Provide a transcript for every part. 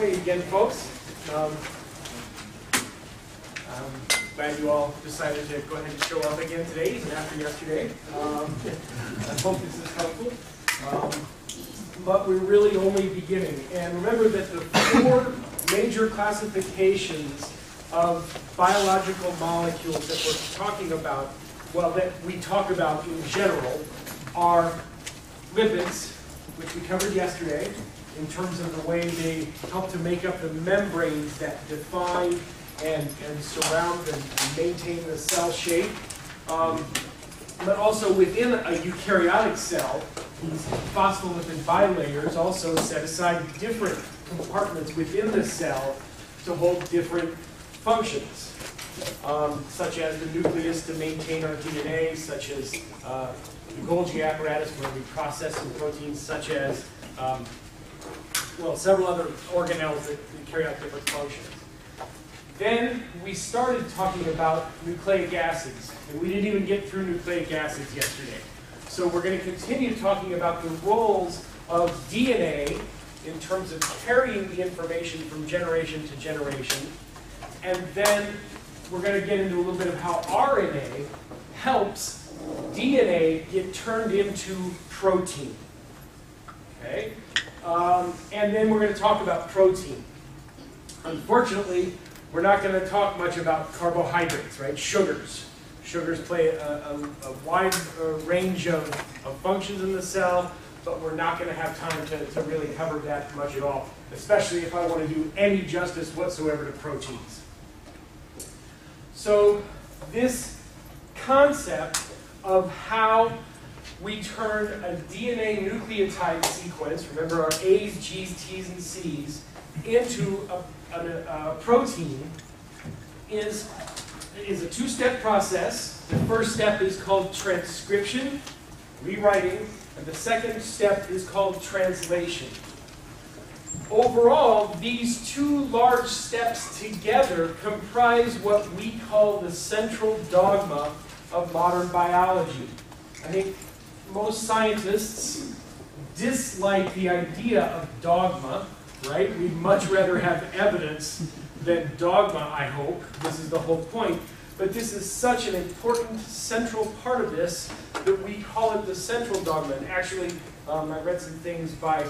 morning again, folks. I'm glad you all decided to go ahead and show up again today, even after yesterday. I hope this is helpful. But we're really only beginning. And remember that the four major classifications of biological molecules that we're talking about, well, that we talk about in general, are lipids, which we covered yesterday, in terms of the way they help to make up the membranes that define and surround and maintain the cell shape. But also within a eukaryotic cell, these phospholipid bilayers also set aside different compartments within the cell to hold different functions, such as the nucleus to maintain our DNA, such as the Golgi apparatus where we process some proteins, such as well, several other organelles that carry out different functions. Then we started talking about nucleic acids, and we didn't even get through nucleic acids yesterday. So we're going to continue talking about the roles of DNA in terms of carrying the information from generation to generation. And then we're going to get into a little bit of how RNA helps DNA get turned into protein. Okay? And then we're going to talk about protein. Unfortunately, we're not going to talk much about carbohydrates, right? Sugars. Sugars play a wide range of functions in the cell, but we're not going to have time to really cover that much at all, especially if I want to do any justice whatsoever to proteins. So this concept of how we turn a DNA nucleotide sequence, remember our A's, G's, T's, and C's, into a protein is a two-step process. The first step is called transcription, rewriting, and the second step is called translation. Overall, these two large steps together comprise what we call the central dogma of modern biology. I think most scientists dislike the idea of dogma, right? We'd much rather have evidence than dogma, I hope. This is the whole point. But this is such an important central part of this that we call it the central dogma. And actually, I read some things by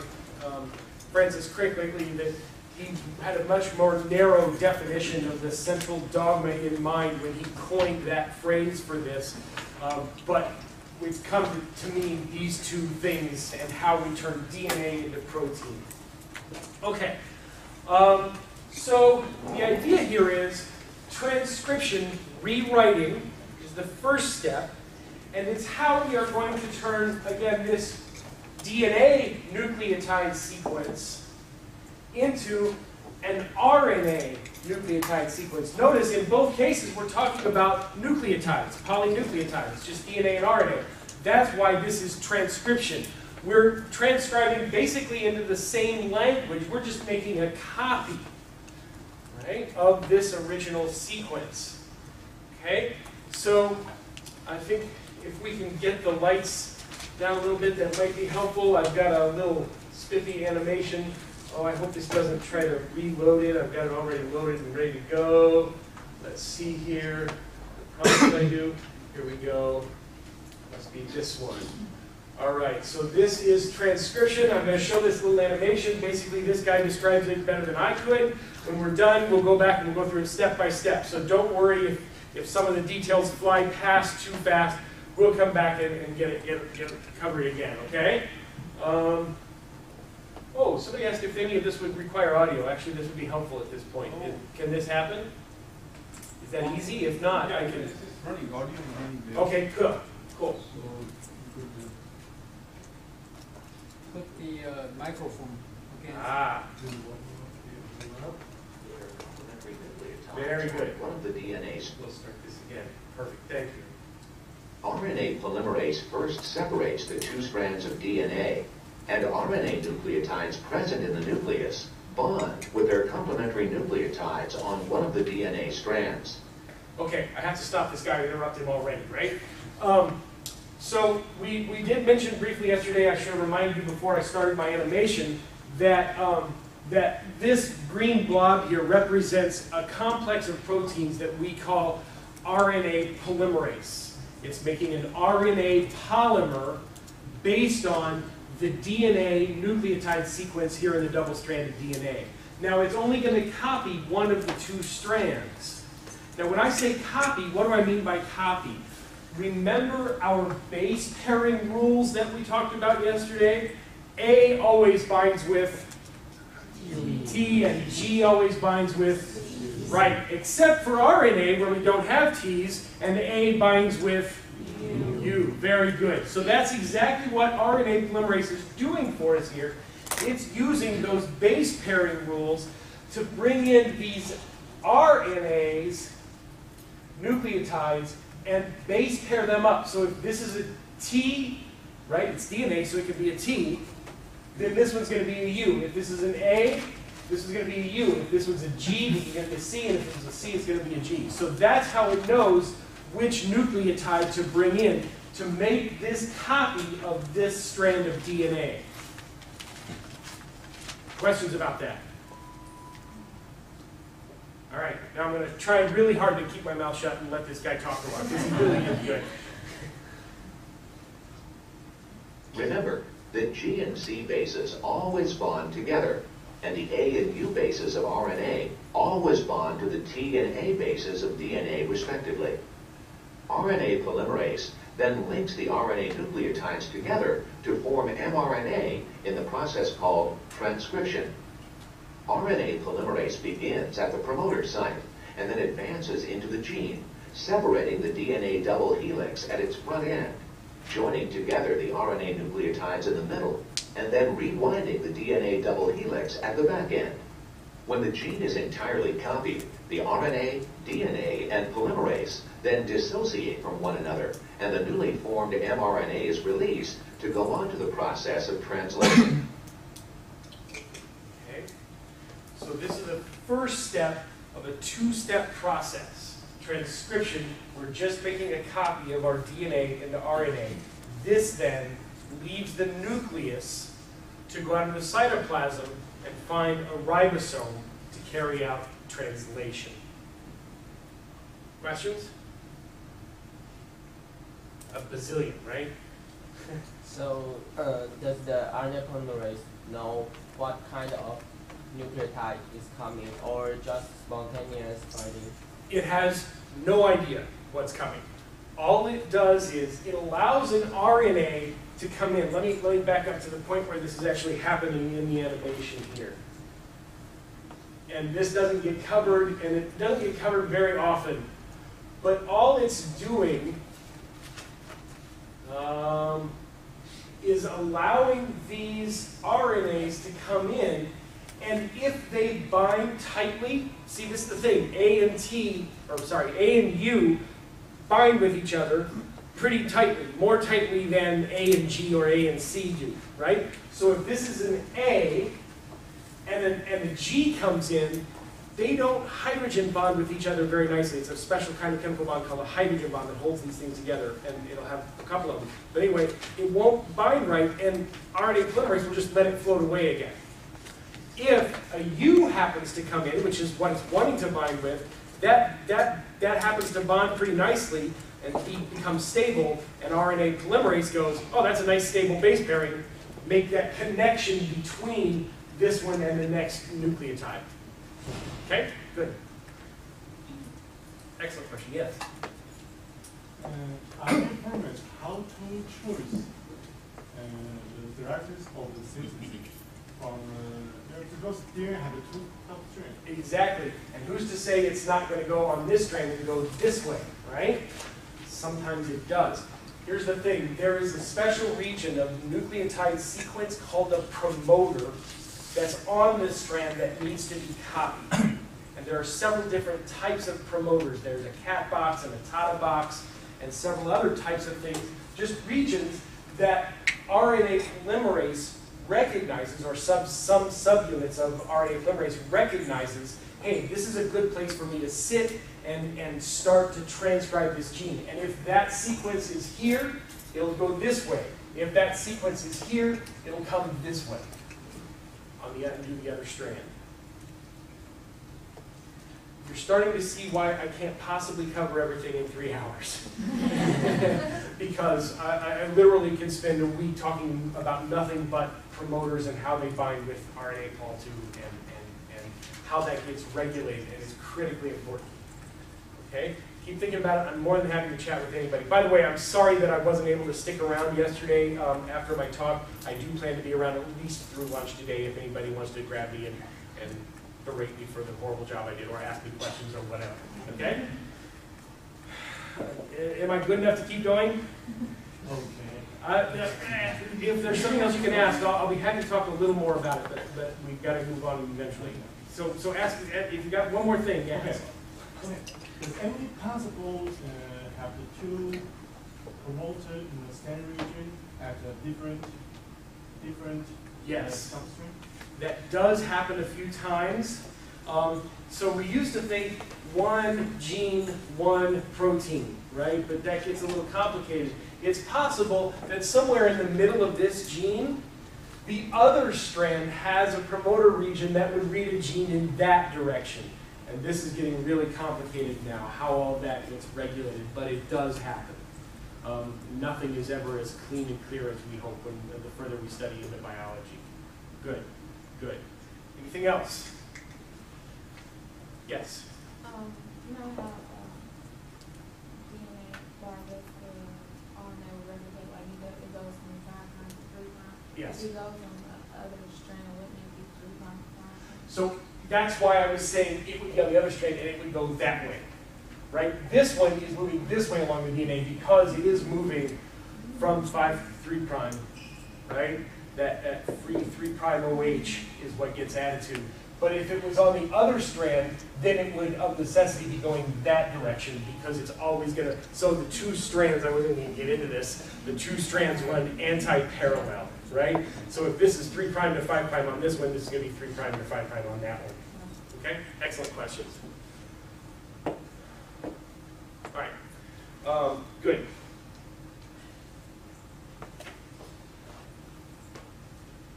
Francis Crick lately that he had a much more narrow definition of the central dogma in mind when he coined that phrase for this. But we've come to mean these two things and how we turn DNA into protein. Okay, so the idea here is transcription, rewriting, is the first step, and it's how we are going to turn, again, this DNA nucleotide sequence into an RNA nucleotide sequence. Notice in both cases we're talking about nucleotides, polynucleotides, just DNA and RNA. That's why this is transcription. We're transcribing basically into the same language. We're just making a copy, right, of this original sequence. Okay? So I think if we can get the lights down a little bit, that might be helpful. I've got a little spiffy animation. Oh, I hope this doesn't try to reload it. I've got it already loaded and ready to go. Let's see here. How much did I do? Here we go. Must be this one. All right, so this is transcription. I'm going to show this little animation. Basically, this guy describes it better than I could. When we're done, we'll go back and we'll go through it step by step. So don't worry if some of the details fly past too fast. We'll come back and get it covered again, okay? Oh, somebody asked if any of this would require audio. Actually, this would be helpful at this point. Can this happen? Is that easy? If not, yeah, I can... It's running audio and running video. Okay, cool. Cool. So you could put the microphone against. Ah. Very good. One of the DNAs. We'll start this again. Perfect. Thank you. RNA polymerase first separates the two strands of DNA, and RNA nucleotides present in the nucleus bond with their complementary nucleotides on one of the DNA strands. Okay, I have to stop this guy. I interrupted him already, right? So we did mention briefly yesterday, I should have reminded you before I started my animation, that that this green blob here represents a complex of proteins that we call RNA polymerase. It's making an RNA polymer based on the DNA nucleotide sequence here in the double-stranded DNA. Now, it's only going to copy one of the two strands. Now, when I say copy, what do I mean by copy? Remember our base pairing rules that we talked about yesterday? A always binds with T, and G always binds with, right, except for RNA where we don't have T's, and A binds with U. Very good. So that's exactly what RNA polymerase is doing for us here. It's using those base pairing rules to bring in these RNAs, nucleotides, and base pair them up. So if this is a T, right, it's DNA, so it could be a T, then this one's going to be a U. If this is an A, this is going to be a U. If this one's a G, then you're going to be a C, and if it's a C, it's going to be a G. So that's how it knows which nucleotide to bring in to make this copy of this strand of DNA. Questions about that? All right, now I'm going to try really hard to keep my mouth shut and let this guy talk a lot, because he really is good. Remember that G and C bases always bond together, and the A and U bases of RNA always bond to the T and A bases of DNA respectively. RNA polymerase then links the RNA nucleotides together to form mRNA in the process called transcription. RNA polymerase begins at the promoter site and then advances into the gene, separating the DNA double helix at its front end, joining together the RNA nucleotides in the middle, and then rewinding the DNA double helix at the back end. When the gene is entirely copied, the RNA, DNA, and polymerase then dissociate from one another, and the newly formed mRNA is released to go on to the process of translation. Okay, so this is the first step of a two-step process. Transcription, we're just making a copy of our DNA into RNA. This then leaves the nucleus to go out into the cytoplasm and find a ribosome to carry out translation. Questions? A bazillion, right? So, does the RNA polymerase know what kind of nucleotide is coming, or just spontaneous finding? It has no idea what's coming. All it does is it allows an RNA to come in. Let me back up to the point where this is actually happening in the animation here. And this doesn't get covered, and it doesn't get covered very often. But all it's doing is allowing these RNAs to come in, and if they bind tightly, see, this is the thing, A and U bind with each other pretty tightly, more tightly than A and G or A and C do, right? So if this is an A and a G comes in, they don't hydrogen bond with each other very nicely. It's a special kind of chemical bond called a hydrogen bond that holds these things together, and it'll have a couple of them. But anyway, it won't bind right, and RNA polymerase will just let it float away again. If a U happens to come in, which is what it's wanting to bind with, that happens to bond pretty nicely and become stable, and RNA polymerase goes, oh, that's a nice stable base pairing, make that connection between this one and the next nucleotide. Okay, good. Excellent question, yes? RNA polymerase, how to choose the directions of the synthesis from because DNA has two top strands. Exactly. And who's to say it's not going to go on this strand and go this way, right? Sometimes it does. Here's the thing. There is a special region of nucleotide sequence called a promoter that's on this strand that needs to be copied. And there are several different types of promoters. There's a cat box and a Tata box and several other types of things, just regions that RNA polymerase recognizes, or some subunits of RNA polymerase recognizes, hey, this is a good place for me to sit and start to transcribe this gene. And if that sequence is here, it'll go this way. If that sequence is here, it'll come this way. On the undo the other strand. You're starting to see why I can't possibly cover everything in 3 hours. Because I literally can spend a week talking about nothing but promoters and how they bind with RNA Pol2 and how that gets regulated, and it's critically important. Okay? Keep thinking about it. I'm more than happy to chat with anybody. By the way, I'm sorry that I wasn't able to stick around yesterday after my talk. I do plan to be around at least through lunch today if anybody wants to grab me and berate me for the horrible job I did, or ask me questions or whatever. Okay? Am I good enough to keep going? Okay. If there's something else you can ask, I'll be happy to talk a little more about it, but we've got to move on eventually. So ask, if you got one more thing, yes. Okay. Is any possible have the 2 promoters in the same region at a different Yes. substrate? That does happen a few times. So we used to think 1 gene, 1 protein, right? But that gets a little complicated. It's possible that somewhere in the middle of this gene, the other strand has a promoter region that would read a gene in that direction. And this is getting really complicated now, how all that gets regulated, but it does happen. Nothing is ever as clean and clear as we hope when the further we study into biology. Good, good. Anything else? Yes? You know how DNA regardless of RNA will replicate, like it goes from 5' to 3'. Yes. If it goes on the other strand, wouldn't it be 3' to 5'? So that's why I was saying it would be on the other strand and it would go that way, right? This one is moving this way along the DNA because it is moving from 5' to 3', right? That free 3' OH is what gets added to. But if it was on the other strand, then it would, of necessity, be going that direction because it's always going to, so the 2 strands, I wasn't going to get into this, the 2 strands run anti-parallel, right? So if this is 3' to 5' on this one, this is going to be 3' to 5' on that one. Okay? Excellent questions. All right. Good.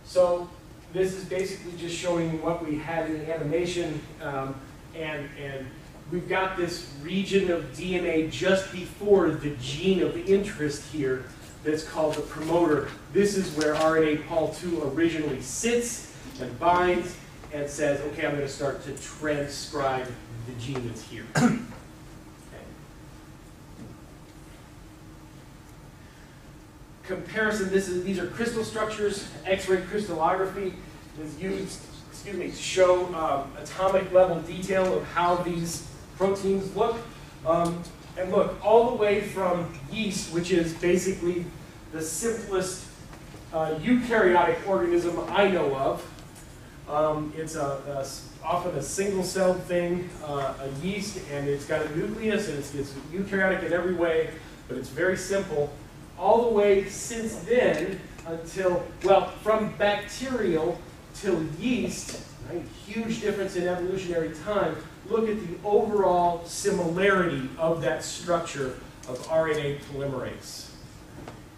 So this is basically just showing what we had in the animation, and we've got this region of DNA just before the gene of interest here that's called the promoter. This is where RNA Pol2 originally sits and binds and says, okay, I'm going to start to transcribe the gene that's here. Okay. Comparison, these are crystal structures. X-ray crystallography is used, to show atomic level detail of how these proteins look. And look, all the way from yeast, which is basically the simplest eukaryotic organism I know of. It's often a single-celled thing, a yeast, and it's got a nucleus, and it's eukaryotic in every way, but it's very simple. All the way since then until, well, from bacterial till yeast, right? Huge difference in evolutionary time. Look at the overall similarity of that structure of RNA polymerase.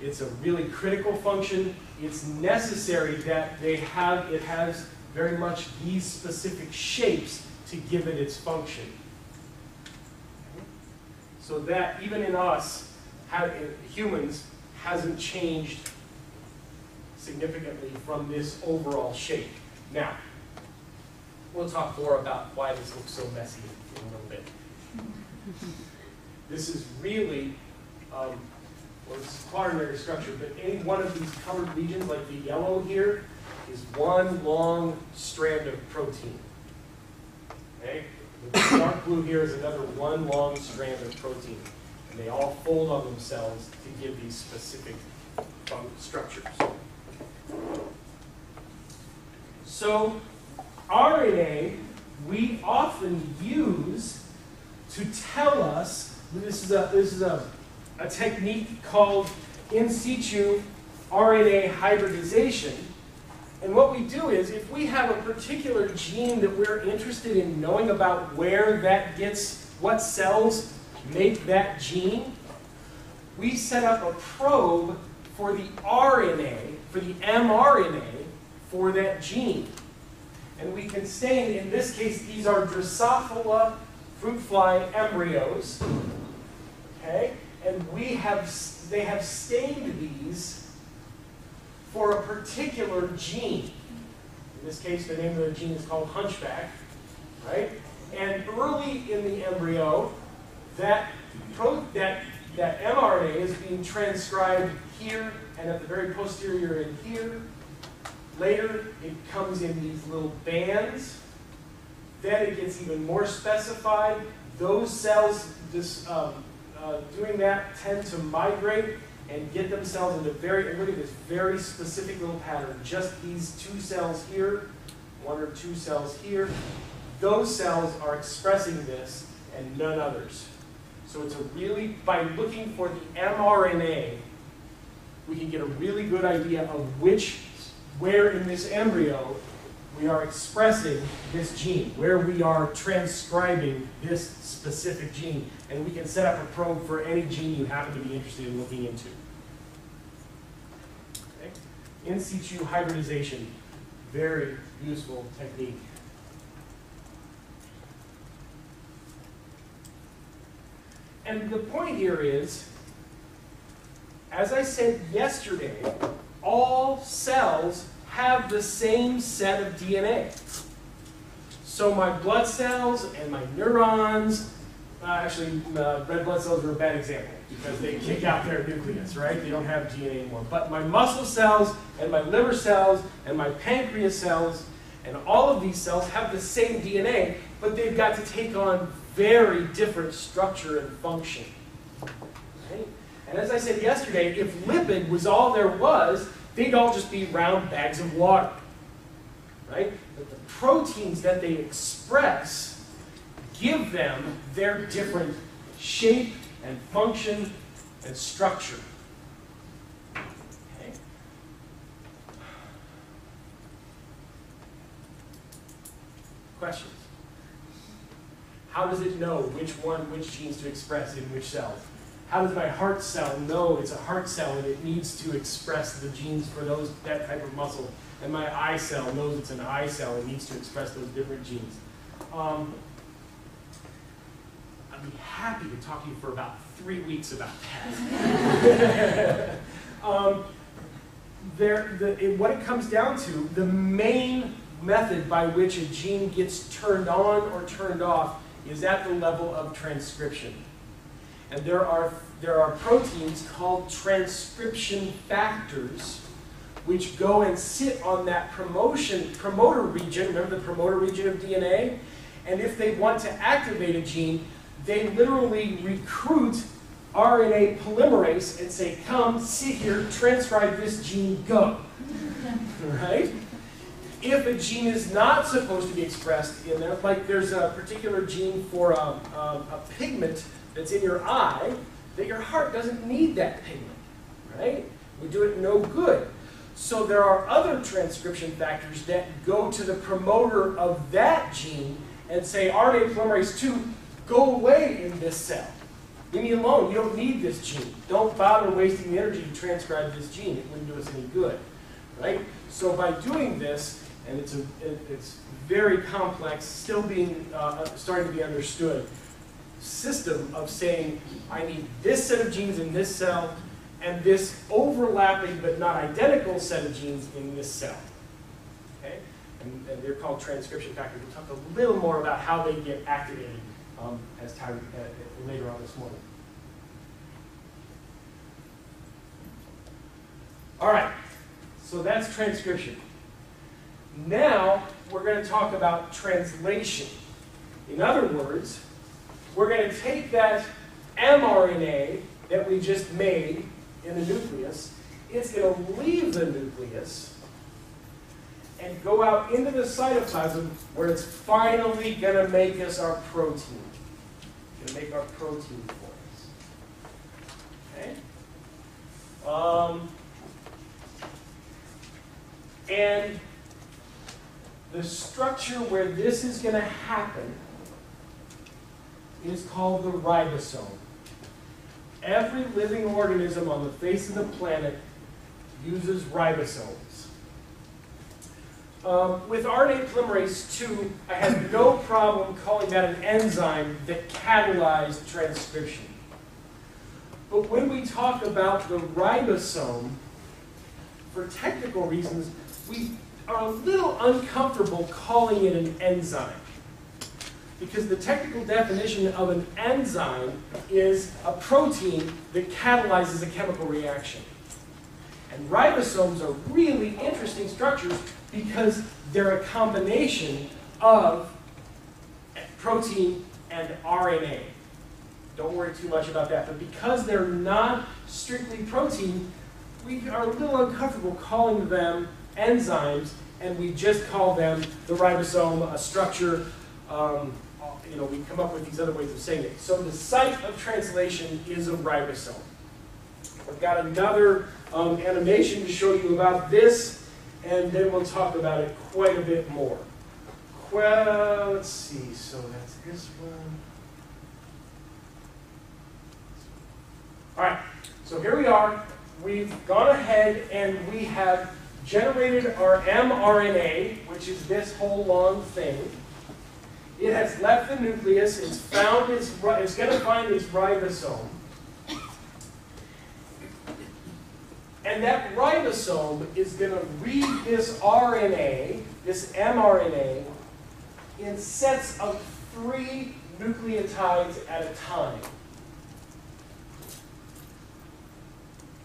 It's a really critical function. It's necessary that it has very much these specific shapes to give it its function. So that even in us, humans, hasn't changed significantly from this overall shape. Now, we'll talk more about why this looks so messy in a little bit. This is really, well, this is quaternary structure, but any one of these colored regions, like the yellow here, is one long strand of protein. Okay? The dark blue here is another one long strand of protein. And they all fold on themselves to give these specific structures. So RNA we often use to tell us, this is a technique called in situ RNA hybridization. And what we do is, if we have a particular gene that we're interested in knowing about where that gets, what cells make that gene, we set up a probe for the RNA, for the mRNA, for that gene. And we can stain, in this case, these are Drosophila fruit fly embryos. Okay? And they have stained these for a particular gene. In this case, the name of the gene is called hunchback. Right? And early in the embryo, that mRNA is being transcribed here and at the very posterior in here. Later, it comes in these little bands. Then it gets even more specified. Those cells doing that tend to migrate and get themselves into and look at this very specific little pattern. Just these 2 cells here, 1 or 2 cells here. Those cells are expressing this and none others. So it's by looking for the mRNA, we can get a really good idea of where in this embryo we are expressing this gene, where we are transcribing this specific gene. And we can set up a probe for any gene you happen to be interested in looking into. Okay? In situ hybridization, very useful technique. And the point here is, as I said yesterday, all cells have the same set of DNA. So my blood cells and my neurons, red blood cells are a bad example because they kick out their nucleus, right? They don't have DNA anymore. But my muscle cells and my liver cells and my pancreas cells and all of these cells have the same DNA, but they've got to take on very different structure and function. Right? And as I said yesterday, if lipid was all there was, they'd all just be round bags of water. Right? But the proteins that they express give them their different shape and function and structure. Okay? Questions? How does it know which genes to express in which cells? How does my heart cell know it's a heart cell and it needs to express the genes for that type of muscle? And my eye cell knows it's an eye cell and needs to express those different genes. I'd be happy to talk to you for about 3 weeks about that. What it comes down to, the main method by which a gene gets turned on or turned off is at the level of transcription. And there are proteins called transcription factors which go and sit on that promoter region, remember the promoter region of DNA? And if they want to activate a gene, they literally recruit RNA polymerase and say, come, sit here, transcribe this gene, go. Right? If a gene is not supposed to be expressed in there, like there's a particular gene for a pigment that's in your eye, that your heart doesn't need that pigment, right? We do it no good. So there are other transcription factors that go to the promoter of that gene and say, RNA polymerase 2, go away in this cell. Leave me alone. You don't need this gene. Don't bother wasting the energy to transcribe this gene. It wouldn't do us any good, right? So by doing this, and it's very complex, still being starting to be understood, system of saying, I need this set of genes in this cell, and this overlapping but not identical set of genes in this cell. Okay? And they're called transcription factors. We'll talk a little more about how they get activated as time later on this morning. All right, so that's transcription. Now we're going to talk about translation. In other words, we're going to take that mRNA that we just made in the nucleus, it's going to leave the nucleus and go out into the cytoplasm where it's finally going to make us our protein. It's going to make our protein for us. Okay? And the structure where this is going to happen is called the ribosome. Every living organism on the face of the planet uses ribosomes. with RNA polymerase II, I had no problem calling that an enzyme that catalyzed transcription. But when we talk about the ribosome, for technical reasons, we are a little uncomfortable calling it an enzyme. Because the technical definition of an enzyme is a protein that catalyzes a chemical reaction. And ribosomes are really interesting structures because they're a combination of protein and RNA. Don't worry too much about that. But because they're not strictly protein, we are a little uncomfortable calling them enzymes, and we just call them the ribosome, a structure. We come up with these other ways of saying it. So the site of translation is a ribosome. I've got another animation to show you about this, and then we'll talk about it quite a bit more. Well, let's see. So that's this one. All right. So here we are. We've gone ahead and we have generated our mRNA, which is this whole long thing. It has left the nucleus. It's going to find its ribosome. And that ribosome is going to read this RNA, this mRNA, in sets of 3 nucleotides at a time.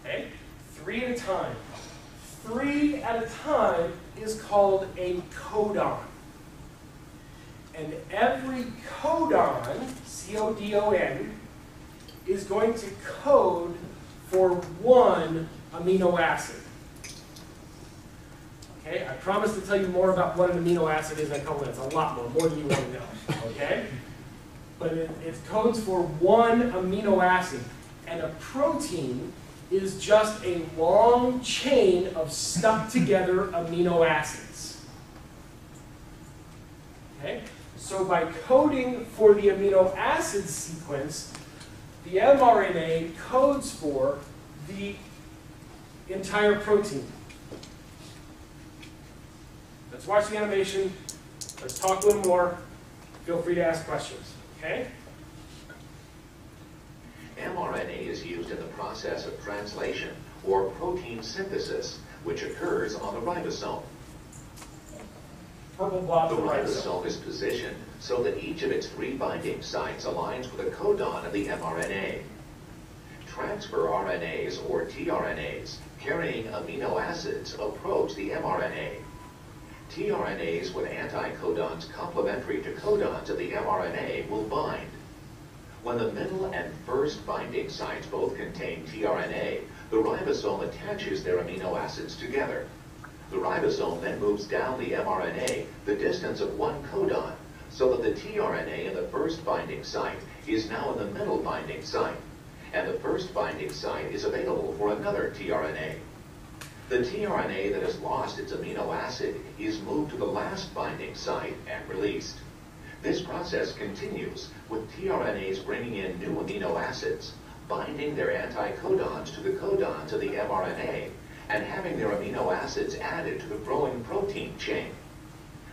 Okay? 3 at a time. 3 at a time is called a codon. And every codon, C-O-D-O-N, is going to code for 1 amino acid. Okay, I promise to tell you more about what an amino acid is in a couple minutes. A lot more than you want to know. Okay? But it codes for 1 amino acid. And a protein is just a long chain of stuck together amino acids. Okay? So by coding for the amino acid sequence, the mRNA codes for the entire protein. Let's watch the animation. Let's talk a little more. Feel free to ask questions. Okay? mRNA is used in the process of translation, or protein synthesis, which occurs on the ribosome. Purple blob The the ribosome is positioned so that each of its 3 binding sites aligns with a codon of the mRNA. Transfer RNAs, or tRNAs, carrying amino acids approach the mRNA. tRNAs with anticodons complementary to codons of the mRNA will bind. When the middle and first binding sites both contain tRNA, the ribosome attaches their amino acids together. The ribosome then moves down the mRNA the distance of 1 codon, so that the tRNA in the first binding site is now in the middle binding site, and the first binding site is available for another tRNA. The tRNA that has lost its amino acid is moved to the last binding site and released. This process continues with tRNAs bringing in new amino acids, binding their anticodons to the codons of the mRNA, and having their amino acids added to the growing protein chain.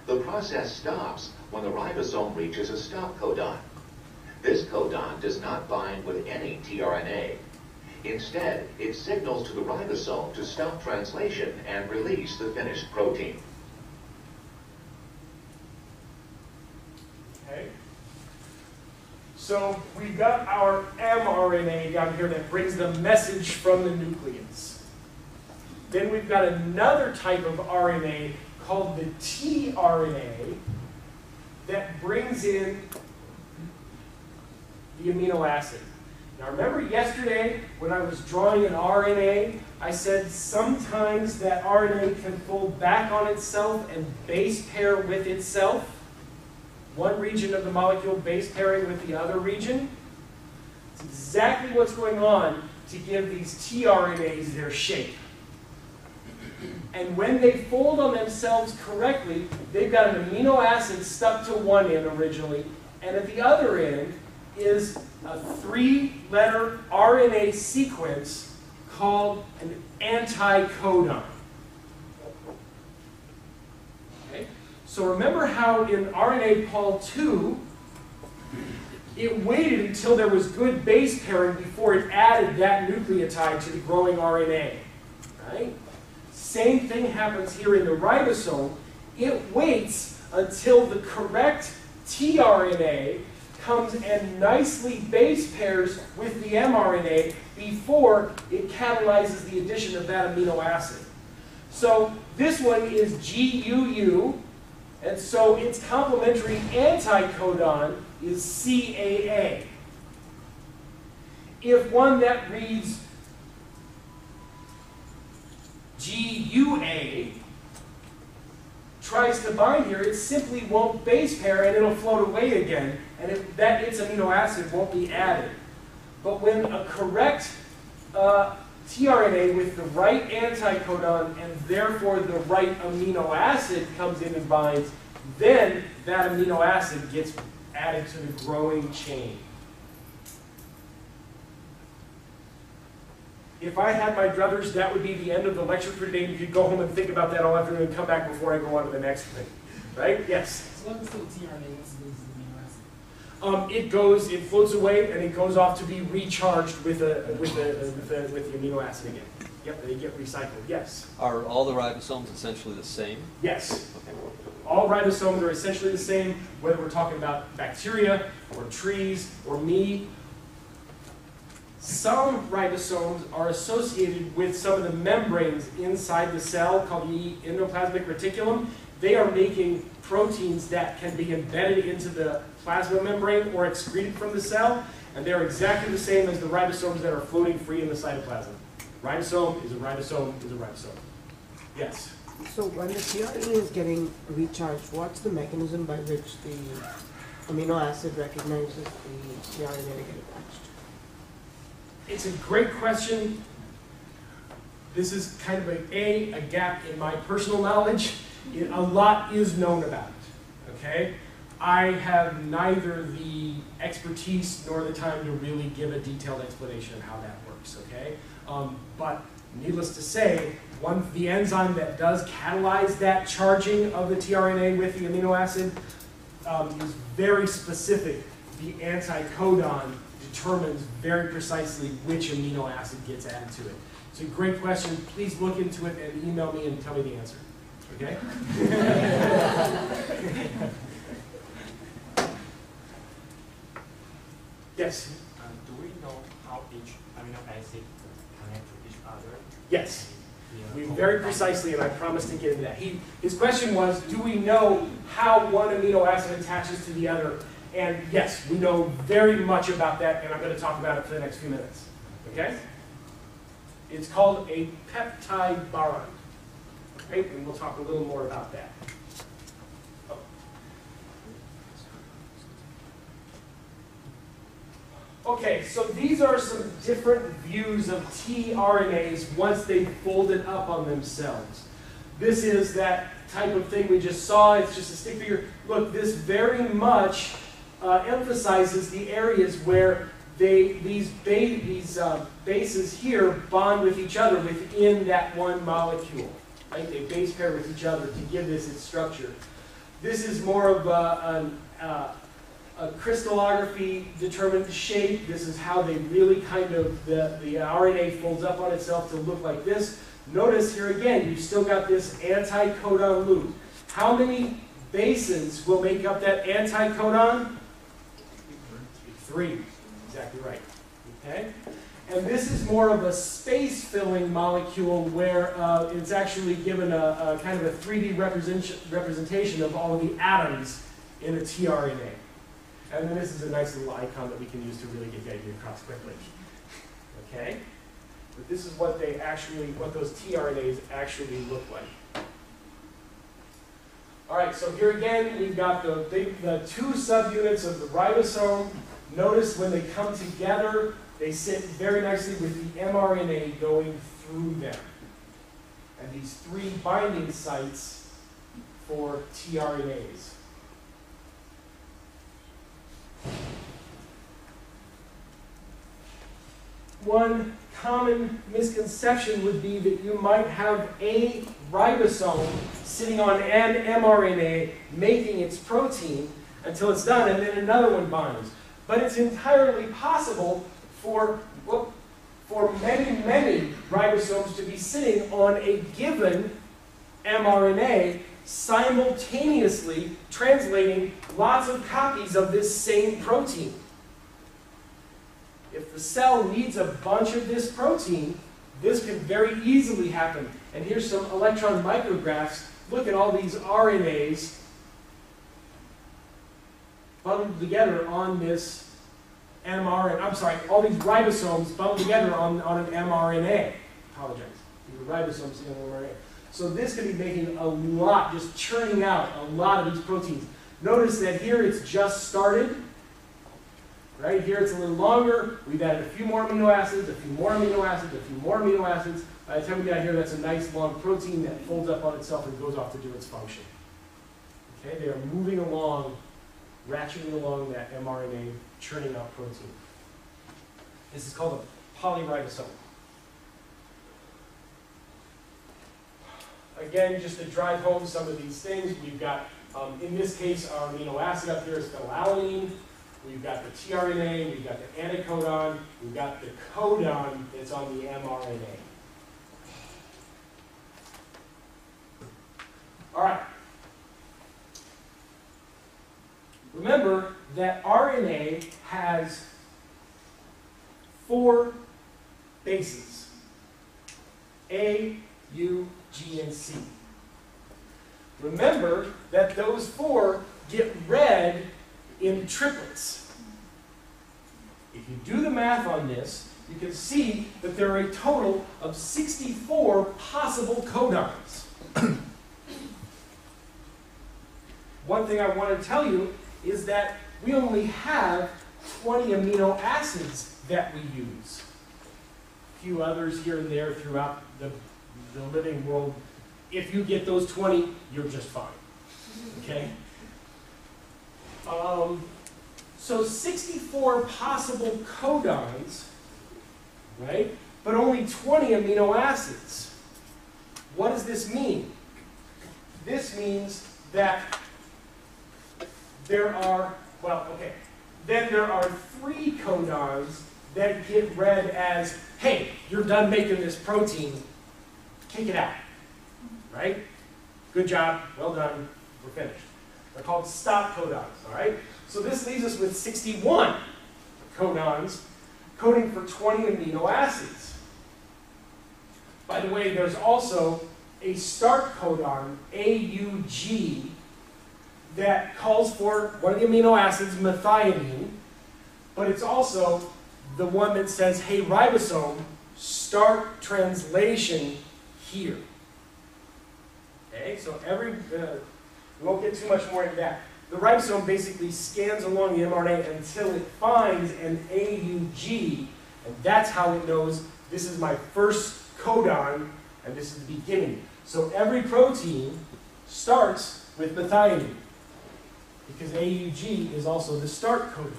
The process stops when the ribosome reaches a stop codon. This codon does not bind with any tRNA. Instead, it signals to the ribosome to stop translation and release the finished protein. Okay. So we've got our mRNA down here that brings the message from the nucleus. Then we've got another type of RNA called the tRNA that brings in the amino acid. Now remember yesterday when I was drawing an RNA, I said sometimes that RNA can fold back on itself and base pair with itself. One region of the molecule base pairing with the other region. It's exactly what's going on to give these tRNAs their shape. And when they fold on themselves correctly, they've got an amino acid stuck to one end originally, and at the other end is a 3-letter RNA sequence called an anticodon. So remember how in RNA Pol II, it waited until there was good base pairing before it added that nucleotide to the growing RNA, right? Same thing happens here in the ribosome. It waits until the correct tRNA comes and nicely base pairs with the mRNA before it catalyzes the addition of that amino acid. So this one is GUU, and so its complementary anticodon is CAA. If one that reads GUA tries to bind here, it simply won't base pair and it'll float away again, and its amino acid won't be added. But when a correct tRNA with the right anticodon and therefore the right amino acid comes in and binds, then that amino acid gets added to the growing chain. If I had my druthers, that would be the end of the lecture for today. You could go home and think about that all afternoon and come back before I go on to the next thing. Right? Yes? So what is the tRNA? What's the amino acid? It floats away and it goes off to be recharged with the amino acid again. Yep, they get recycled. Yes? Are all the ribosomes essentially the same? Yes. Okay. All ribosomes are essentially the same, whether we're talking about bacteria or trees or meat. Some ribosomes are associated with some of the membranes inside the cell called the endoplasmic reticulum. They are making proteins that can be embedded into the plasma membrane or excreted from the cell, and they're exactly the same as the ribosomes that are floating free in the cytoplasm. Ribosome is a ribosome is a ribosome. Yes? So when the tRNA is getting recharged, what's the mechanism by which the amino acid recognizes the tRNA to get attached? It's a great question. This is kind of a gap in my personal knowledge. A lot is known about it, okay? I have neither the expertise nor the time to really give a detailed explanation of how that works, okay? But needless to say, the enzyme that does catalyze that charging of the tRNA with the amino acid is very specific. The anticodon determines very precisely which amino acid gets added to it. It's a great question. Please look into it and email me and tell me the answer. Okay? Yes? Do we know how each amino acid connect to each other? Yes. We very precisely, and I promised to get into that. His question was, do we know how one amino acid attaches to the other? And yes, we know very much about that, and I'm going to talk about it for the next few minutes. Okay? It's called a peptide bond. Okay? And we'll talk a little more about that. Okay, so these are some different views of tRNAs once they folded up on themselves. This is that type of thing we just saw. It's just a stick figure. Look, this very much emphasizes the areas where these bases here bond with each other within that one molecule. Right? They base pair with each other to give this its structure. This is more of a crystallography determined shape. This is how they really kind of, the RNA folds up on itself to look like this. Notice here again, you've still got this anticodon loop. How many bases will make up that anticodon? 3. Exactly right. Okay? And this is more of a space-filling molecule where it's actually given a kind of a 3D representation of all of the atoms in a tRNA. And then this is a nice little icon that we can use to really get the idea across quickly. Okay? But this is what those tRNAs actually look like. All right, so here again, we've got the 2 subunits of the ribosome. Notice when they come together, they sit very nicely with the mRNA going through them. And these 3 binding sites for tRNAs. One common misconception would be that you might have a ribosome sitting on an mRNA making its protein until it's done, and then another one binds. But it's entirely possible for many, many ribosomes to be sitting on a given mRNA, simultaneously translating lots of copies of this same protein. If the cell needs a bunch of this protein, this can very easily happen. And here's some electron micrographs. Look at all these RNAs bundled together on this mRNA. I'm sorry, all these ribosomes bundled together on an mRNA. Apologize. These are ribosomes sitting on an mRNA. So this could be making a lot, just churning out a lot of these proteins. Notice that here it's just started. Right here it's a little longer. We've added a few more amino acids, a few more amino acids, a few more amino acids. By the time we got here, that's a nice long protein that folds up on itself and goes off to do its function. Okay, they are moving along, ratcheting along that mRNA, churning out protein. This is called a polyribosome. Again, just to drive home some of these things, we've got, in this case, our amino acid up here is phenylalanine. We've got the tRNA, we've got the Anticodon, we've got the codon that's on the mRNA. All right. Remember that RNA has 4 bases: A, U, G, and C. Remember that those 4 get read in triplets. If you do the math on this, you can see that there are a total of 64 possible codons. One thing I want to tell you is that we only have 20 amino acids that we use. A few others here and there throughout the living world. If you get those 20, you're just fine. Okay? So 64 possible codons, right? But only 20 amino acids. What does this mean? This means that there are, then there are 3 codons that get read as, hey, you're done making this protein, kick it out, right? Good job, well done, we're finished. They're called stop codons, all right? So this leaves us with 61 codons coding for 20 amino acids. By the way, there's also a start codon, AUG, that calls for one of the amino acids, methionine, but it's also the one that says, hey, ribosome, start translation here. Okay, so we won't get too much more into that. The ribosome basically scans along the mRNA until it finds an AUG, and that's how it knows this is my first codon, and this is the beginning. So every protein starts with methionine, because AUG is also the start codon.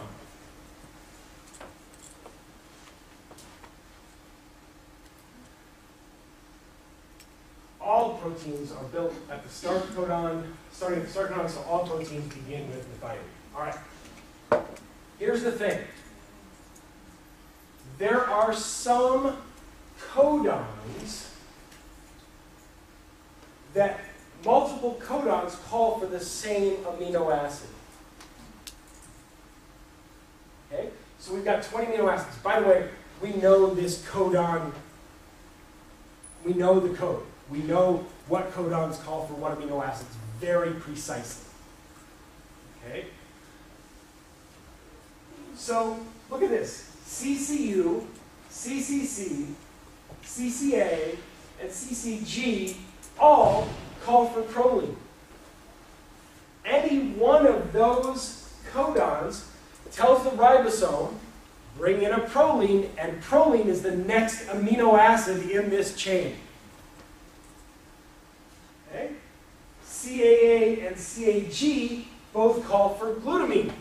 All proteins are built at the start codon, starting at the start codon, so all proteins begin with methionine. All right. Here's the thing. There are some codons that multiple codons call for the same amino acid. Okay? So we've got 20 amino acids. By the way, we know this codon, we know the code. We know what codons call for what amino acids very precisely. Okay? So look at this. CCU, CCC, CCA, and CCG all call for proline. Any one of those codons tells the ribosome, bring in a proline, and proline is the next amino acid in this chain. Okay? CAA and CAG both call for glutamine.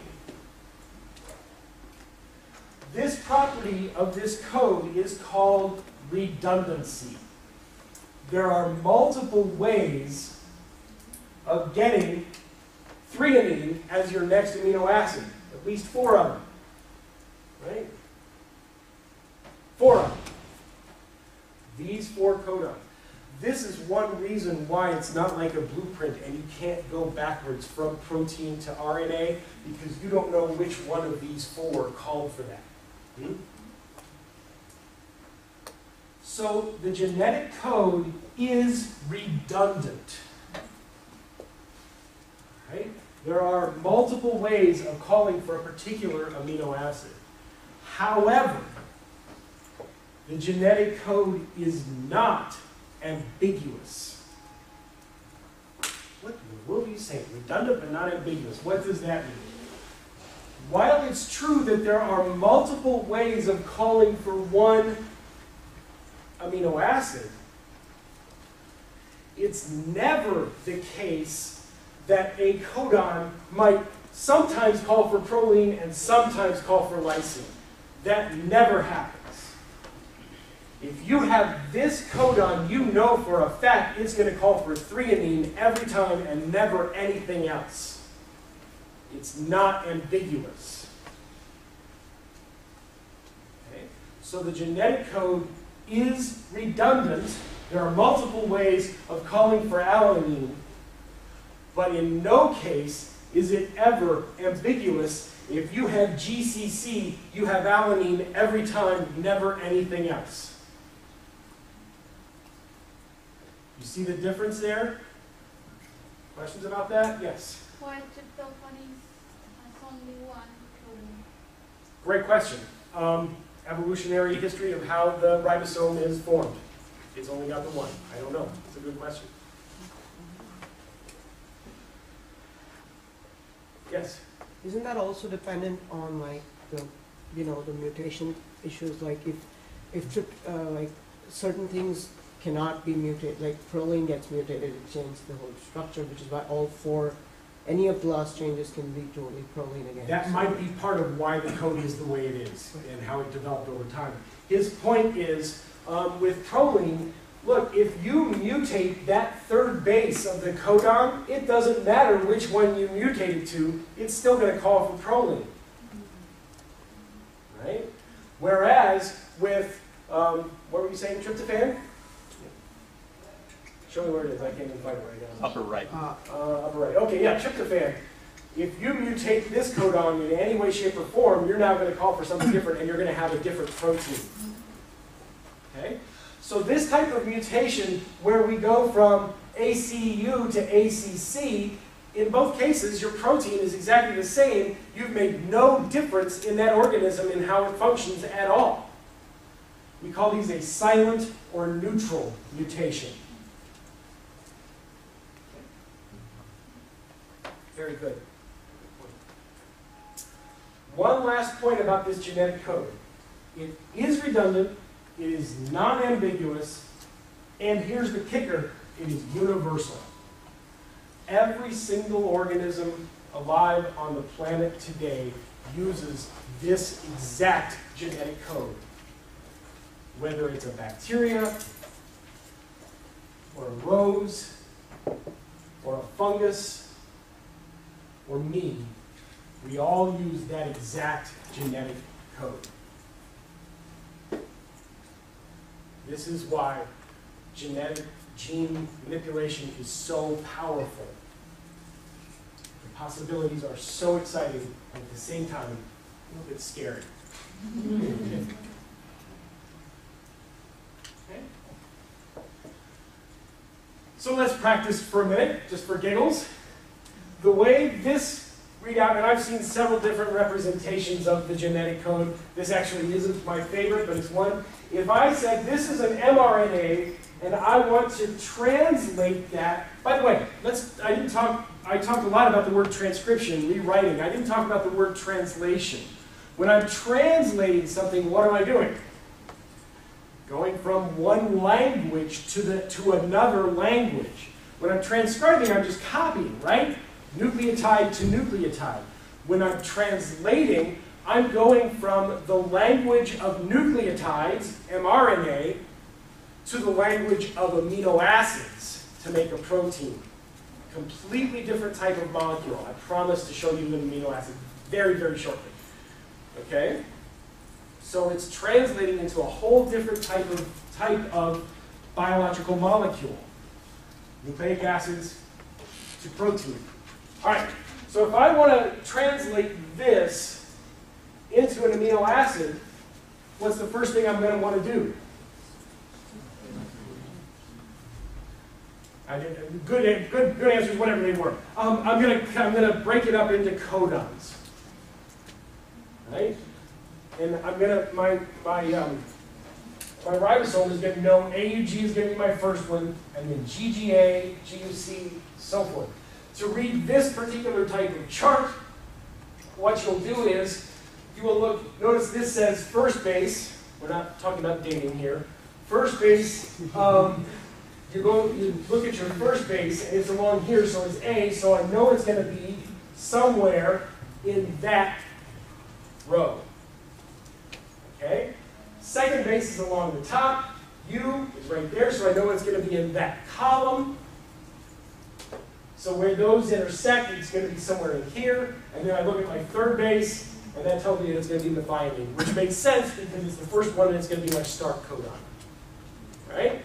This property property of this code is called redundancy. There are multiple ways of getting threonine as your next amino acid, at least 4 of them, right? 4 of them. These 4 codons. This is one reason why it's not like a blueprint and you can't go backwards from protein to RNA, because you don't know which one of these 4 called for that. So the genetic code is redundant. Right? There are multiple ways of calling for a particular amino acid. However, the genetic code is not ambiguous. What in the world are you saying? Redundant but not ambiguous. What does that mean? While it's true that there are multiple ways of calling for one amino acid, it's never the case that a codon might sometimes call for proline and sometimes call for lysine. That never happens. If you have this codon, you know for a fact it's going to call for threonine every time and never anything else. It's not ambiguous. Okay? So the genetic code is redundant. There are multiple ways of calling for alanine, but in no case is it ever ambiguous. If you have GCC, you have alanine every time, never anything else. You see the difference there? Questions about that? Yes. Why tryptophan has only 1 codon? Great question. Evolutionary history of how the ribosome is formed. It's only got the 1. I don't know. It's a good question. Yes? Isn't that also dependent on like the, the mutation issues? Like if like certain things cannot be mutated, like proline gets mutated, it changes the whole structure, which is why all 4, any of the last changes can lead to only proline again. That might be part of why the code is the way it is and how it developed over time. His point is, with proline, look, if you mutate that 3rd base of the codon, it doesn't matter which one you mutate it to, it's still going to call for proline. Right? Whereas with, what were you saying, tryptophan? Show me where it is. I can't even find it right now. Upper right. Upper right. Okay, yeah, tryptophan. If you mutate this codon in any way, shape, or form, you're now going to call for something different, and you're going to have a different protein. Okay? So this type of mutation, where we go from ACU to ACC, in both cases, your protein is exactly the same. You've made no difference in that organism in how it functions at all. We call these a silent or neutral mutation. Very good. One last point about this genetic code. It is redundant, it is non-ambiguous, and here's the kicker, it is universal. Every single organism alive on the planet today uses this exact genetic code. Whether it's a bacteria, or a rose, or a fungus, or me, we all use that exact genetic code. This is why genetic gene manipulation is so powerful. The possibilities are so exciting, and at the same time, a little bit scary. Okay? So let's practice for a minute, just for giggles. The way this readout, and I've seen several different representations of the genetic code. This actually isn't my favorite, but it's one. If I said this is an mRNA, and I want to translate that, by the way, I talked a lot about the word transcription, rewriting. I didn't talk about the word translation. When I'm translating something, what am I doing? Going from one language to another language. When I'm transcribing, I'm just copying, right? Nucleotide to nucleotide. When I'm translating, I'm going from the language of nucleotides, mRNA, to the language of amino acids to make a protein. Completely different type of molecule. I promise to show you an amino acid very, very shortly. Okay? So it's translating into a whole different type of biological molecule. Nucleic acids to protein. All right, so if I want to translate this into an amino acid, what's the first thing I'm going to want to do? Good answers, whatever they were. I'm gonna break it up into codons, right? And I'm gonna my ribosome is gonna know AUG is gonna be my first one, and then GGA, GUC, so forth. To read this particular type of chart, what you'll do is you will look. Notice this says first base. We're not talking about dating here. First base. You look at your first base, and it's along here, so it's A, so I know it's going to be somewhere in that row. Okay? Second base is along the top. U is right there, so I know it's going to be in that column. So where those intersect, it's going to be somewhere in here. And then I look at my third base, and that tells me it's going to be methionine, which makes sense because it's the first one, and it's going to be my start codon. Right?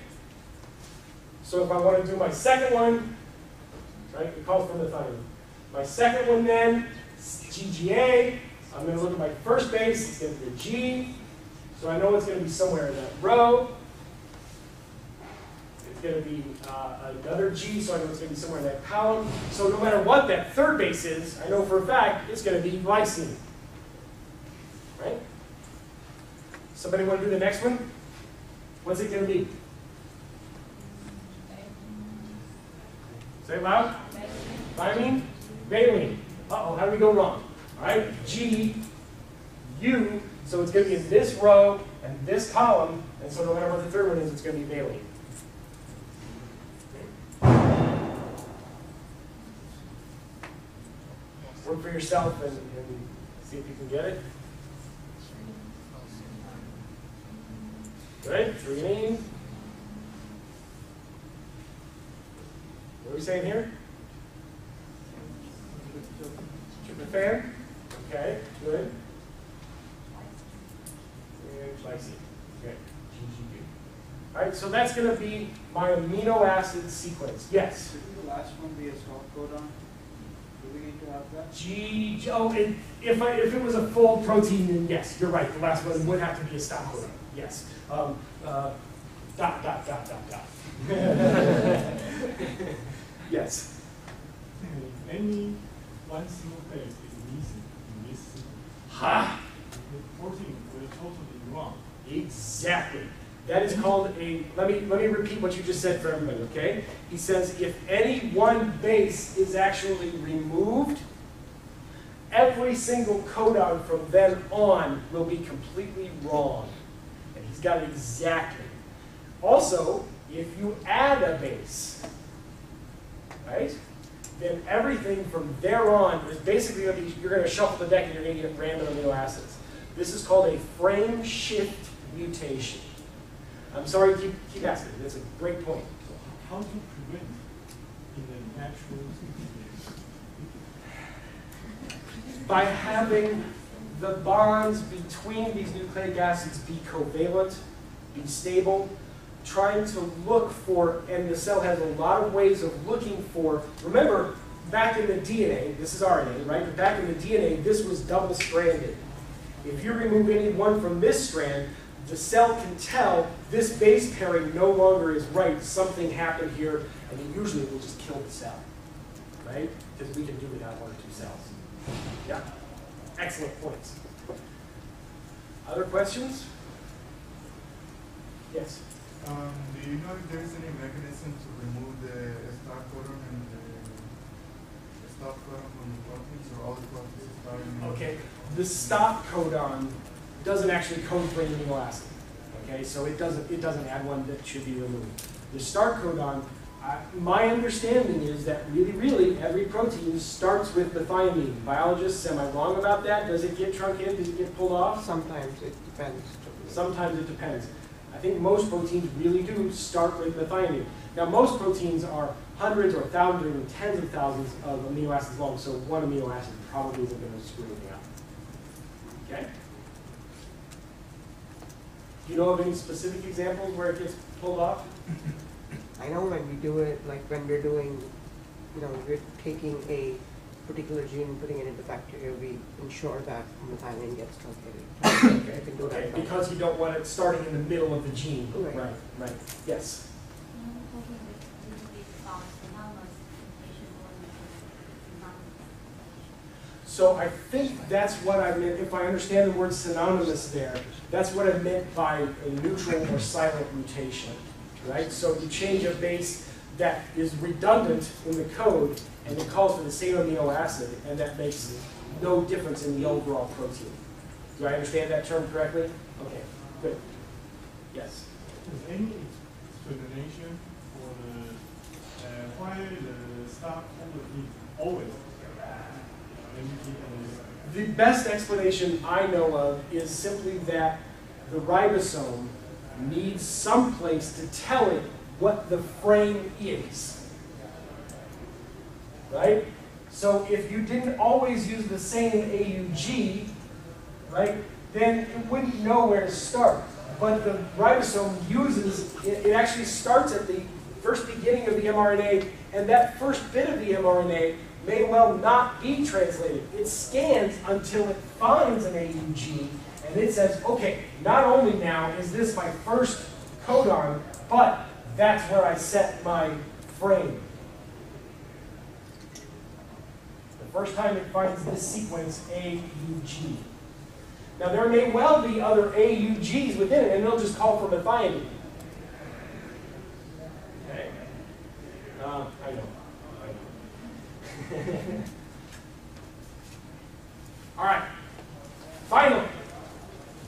So if I want to do my second one, right, it calls for methionine. My second one then, GGA, I'm going to look at my first base, it's going to be a G, so I know it's going to be somewhere in that row. It's going to be another G, so I know it's going to be somewhere in that column. So no matter what that third base is, I know for a fact it's going to be glycine. Right? Somebody want to do the next one? What's it going to be? Say it loud. Thymine? Valine. Uh-oh, how do we go wrong? All right, G, U, so it's going to be in this row and this column, and so no matter what the third one is, it's going to be valine. Work for yourself and see if you can get it. Right, threonine. What are we saying here? Tryptophan. Okay, good. And glycine. Okay, GGU. All right, so that's going to be my amino acid sequence. Yes? Shouldn't the last one be a stop codon? Do we need to have that? If it was a full protein, then yes, you're right. The last one would have to be a stop codon. Yes. Dot. Yes. Any one single base is missing in this Ha! the protein will totally wrong. Exactly. That is called a, let me repeat what you just said for everybody, okay? He says if any one base is actually removed, every single codon from then on will be completely wrong. And he's got it exactly. Also, if you add a base, right, then everything from there on is basically going to be, you're going to shuffle the deck and you're going to get random amino acids. This is called a frame shift mutation. I'm sorry, keep asking. That's a great point. So how to prevent in the natural By having the bonds between these nucleic acids be covalent, be stable, trying to look for, and the cell has a lot of ways of looking for, remember, back in the DNA, this is RNA, right? But back in the DNA, this was double-stranded. If you remove any one from this strand, the cell can tell this base pairing no longer is right, something happened here, and it usually will just kill the cell, right? Because we can do without one or two cells. Yeah, excellent points. Other questions? Yes? Do you know if there's any mechanism to remove the start codon and the stop codon from the proteins, or all the proteins starting? Okay, the stop codon doesn't actually code for any amino acid. Okay, so it doesn't add one that should be removed. The start codon My understanding is that really, every protein starts with methionine. Biologists, am I wrong about that? Does it get truncated? Does it get pulled off? Sometimes it depends. Sometimes it depends. I think most proteins really do start with methionine. Now, most proteins are hundreds or thousands or even tens of thousands of amino acids long, so one amino acid probably isn't going to screw anything up. Okay? Do you know of any specific examples where it gets pulled off? I know when we do it, like when we're doing, we're taking a particular gene and putting it into bacteria, we ensure that methionine gets truncated. Okay. We can do that. Okay, because you don't want it starting in the middle of the gene. Right. Right. Yes. So I think that's what I meant, if I understand the word synonymous there, that's what I meant by a neutral or silent mutation, right? So you change a base that is redundant in the code, and it calls for the same amino acid, and that makes no difference in the overall protein. Do I understand that term correctly? Okay, good. Yes? Is any explanation for why the stockholder is always The best explanation I know of is simply that the ribosome needs some place to tell it what the frame is. Right? So if you didn't always use the same AUG, right, then it wouldn't know where to start. But the ribosome uses, it actually starts at the first beginning of the mRNA, and that first bit of the mRNA may well not be translated. It scans until it finds an AUG, and it says, okay, not only now is this my first codon, but that's where I set my frame. The first time it finds this sequence, AUG. Now there may well be other AUGs within it, and they'll just call for methionine. Okay? I know. All right. Finally,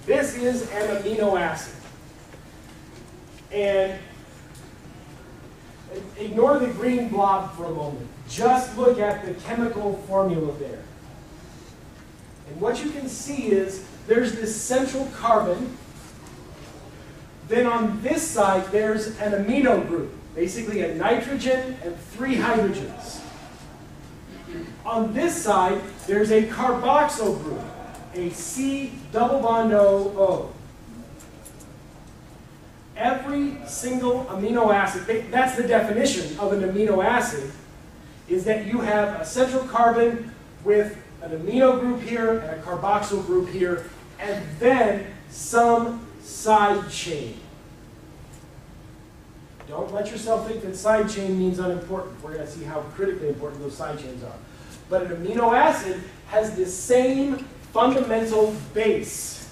this is an amino acid. And ignore the green blob for a moment. Just look at the chemical formula there. And what you can see is there's this central carbon. Then on this side, there's an amino group, basically a nitrogen and 3 hydrogens. On this side, there's a carboxyl group, a C double bond O. Every single amino acid, that's the definition of an amino acid, is that you have a central carbon with an amino group here and a carboxyl group here, and then some side chain. Don't let yourself think that side chain means unimportant. We're going to see how critically important those side chains are. But an amino acid has the same fundamental base,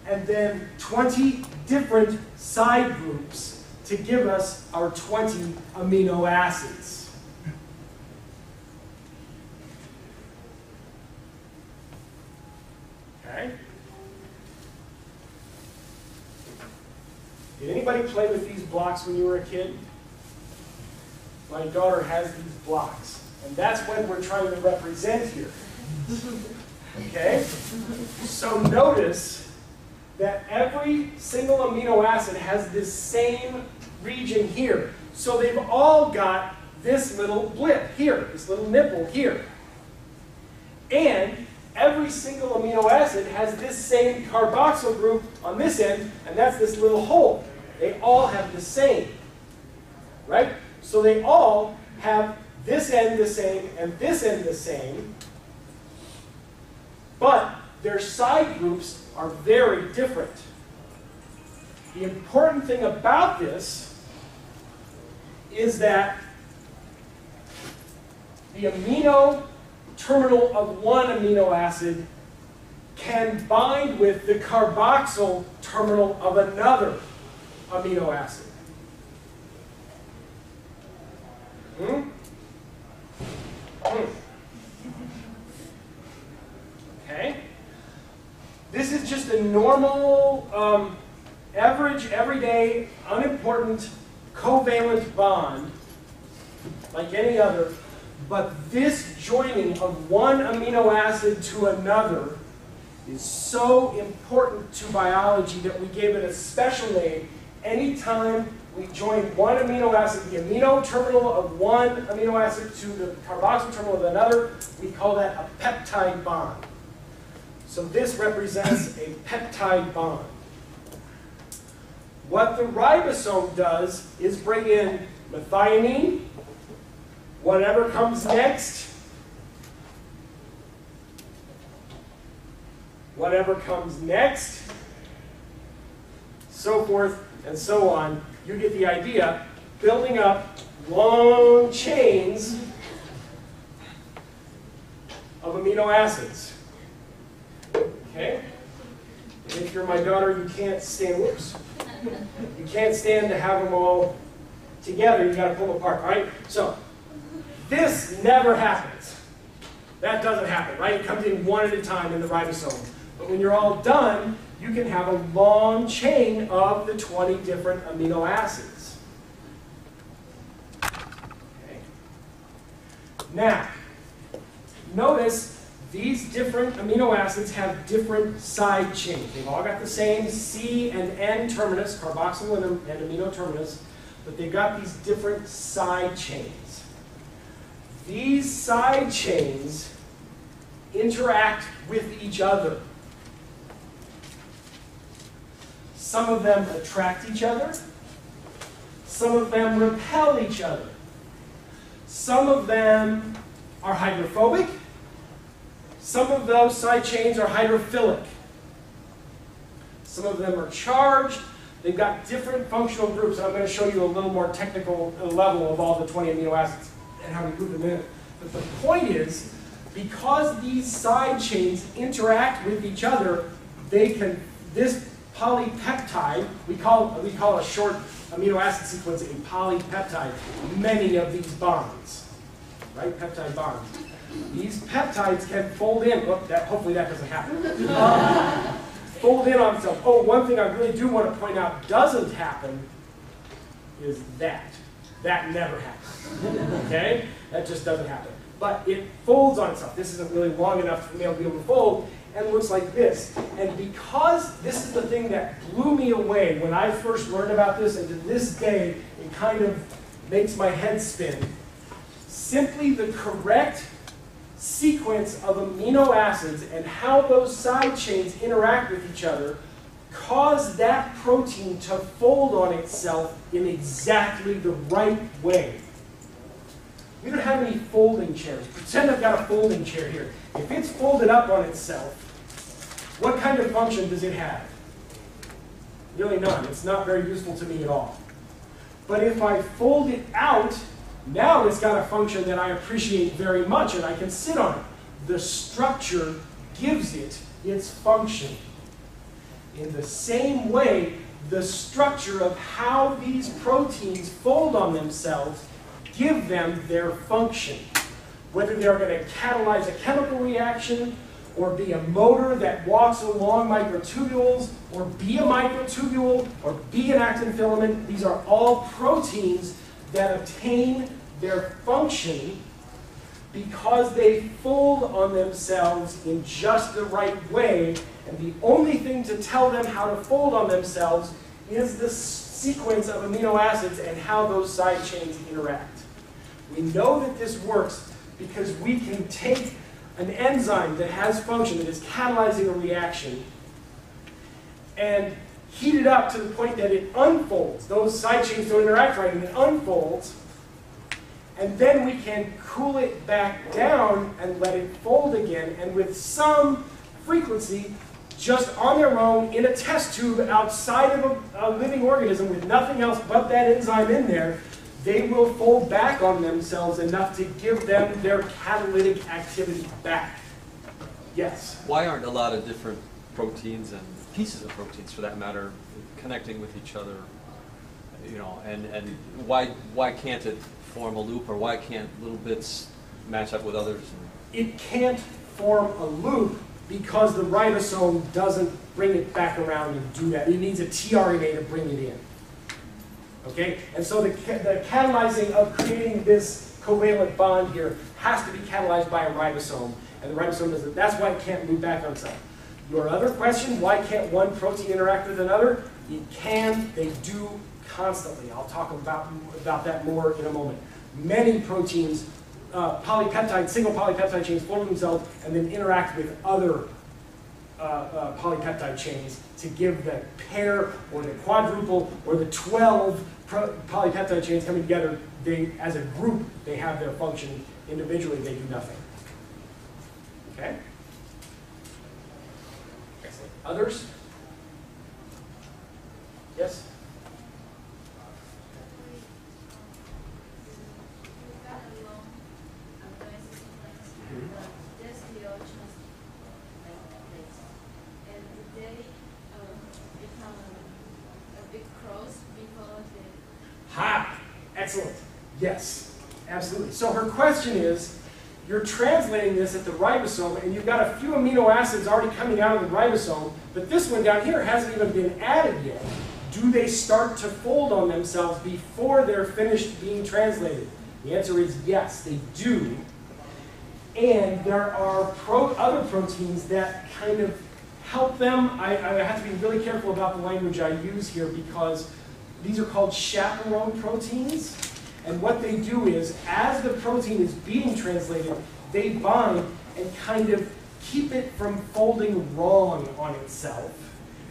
and then 20 different side groups to give us our 20 amino acids. Okay? Did anybody play with these blocks when you were a kid? My daughter has these blocks. And that's what we're trying to represent here. Okay? So notice that every single amino acid has this same region here. So they've all got this little blip here, this little nipple here. And every single amino acid has this same carboxyl group on this end, and that's this little hole. They all have the same. Right? So they all have this end the same and this end the same, but their side groups are very different. The important thing about this is that the amino terminal of one amino acid can bind with the carboxyl terminal of another amino acid. Okay? This is just a normal, average, everyday, unimportant covalent bond like any other, but this joining of one amino acid to another is so important to biology that we gave it a special name. Anytime we join one amino acid, the amino terminal of one amino acid to the carboxyl terminal of another, we call that a peptide bond. So this represents a peptide bond. What the ribosome does is bring in methionine, whatever comes next, whatever comes next, so forth and so on. You get the idea, building up long chains of amino acids. Okay? And if you're my daughter, you can't stand, whoops. You can't stand to have them all together. You got to pull them apart, all right? So, this never happens. That doesn't happen, right? It comes in one at a time in the ribosome. But when you're all done, you can have a long chain of the 20 different amino acids. Okay. Now, notice these different amino acids have different side chains. They've all got the same C and N terminus, carboxyl and amino terminus, but they've got these different side chains. These side chains interact with each other. Some of them attract each other. Some of them repel each other. Some of them are hydrophobic. Some of those side chains are hydrophilic. Some of them are charged. They've got different functional groups. And I'm going to show you a little more technical level of all the 20 amino acids and how we group them in. But the point is, because these side chains interact with each other, they can, this polypeptide, we call a short amino acid sequence a polypeptide, many of these bonds, right? Peptide bonds. These peptides can fold in, hopefully that doesn't happen, fold in on itself. Oh, one thing I really do want to point out doesn't happen is that. That never happens, okay? That just doesn't happen. But it folds on itself. This isn't really long enough for me to be able to fold, and looks like this. And because this is the thing that blew me away when I first learned about this, and to this day, it kind of makes my head spin, simply the correct sequence of amino acids and how those side chains interact with each other cause that protein to fold on itself in exactly the right way. We don't have any folding chairs. Pretend I've got a folding chair here. If it's folded up on itself, what kind of function does it have? Really none. It's not very useful to me at all. But if I fold it out, now it's got a function that I appreciate very much, and I can sit on it. The structure gives it its function. In the same way, the structure of how these proteins fold on themselves give them their function. Whether they're going to catalyze a chemical reaction, or be a motor that walks along microtubules, or be a microtubule, or be an actin filament, these are all proteins that obtain their function because they fold on themselves in just the right way, and the only thing to tell them how to fold on themselves is the sequence of amino acids and how those side chains interact. We know that this works because we can take an enzyme that has function, that is catalyzing a reaction, and heat it up to the point that it unfolds. Those side chains don't interact right, and it unfolds. And then we can cool it back down and let it fold again. And with some frequency, just on their own, in a test tube outside of a living organism with nothing else but that enzyme in there, they will fold back on themselves enough to give them their catalytic activity back. Yes? Why aren't a lot of different proteins and pieces of proteins, for that matter, connecting with each other? You know, and why can't it form a loop, or why can't little bits match up with others? It can't form a loop because the ribosome doesn't bring it back around and do that. It needs a tRNA to bring it in. Okay? And so the catalyzing of creating this covalent bond here has to be catalyzed by a ribosome. And the ribosome does it. That's why it can't move back on itself. Your other question, why can't one protein interact with another? It can, they do constantly. I'll talk about that more in a moment. Many proteins, polypeptide, single polypeptide chains fold themselves and then interact with other polypeptide chains to give the pair or the quadruple or the 12 polypeptide chains coming together. They, as a group, they have their function. Individually, they do nothing. Okay? Excellent. Others? Yes? Ha! Excellent. Yes, absolutely. So her question is, you're translating this at the ribosome, and you've got a few amino acids already coming out of the ribosome, but this one down here hasn't even been added yet. Do they start to fold on themselves before they're finished being translated? The answer is yes, they do. And there are other proteins that kind of help them. I have to be really careful about the language I use here because these are called chaperone proteins. And what they do is, as the protein is being translated, they bind and kind of keep it from folding wrong on itself.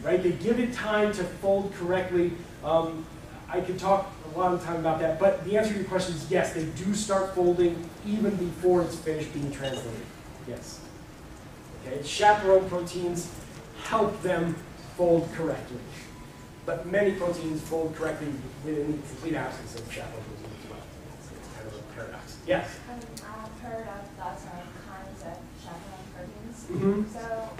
Right? They give it time to fold correctly. I could talk a lot of time about that, but the answer to your question is yes, they do start folding even before it's finished being translated. Yes. Okay, chaperone proteins help them fold correctly. But many proteins fold correctly within the complete absence of chaperone proteins as well. It's kind of a paradox. Yes? I've heard of lots of kinds of chaperone proteins. Mm-hmm. So,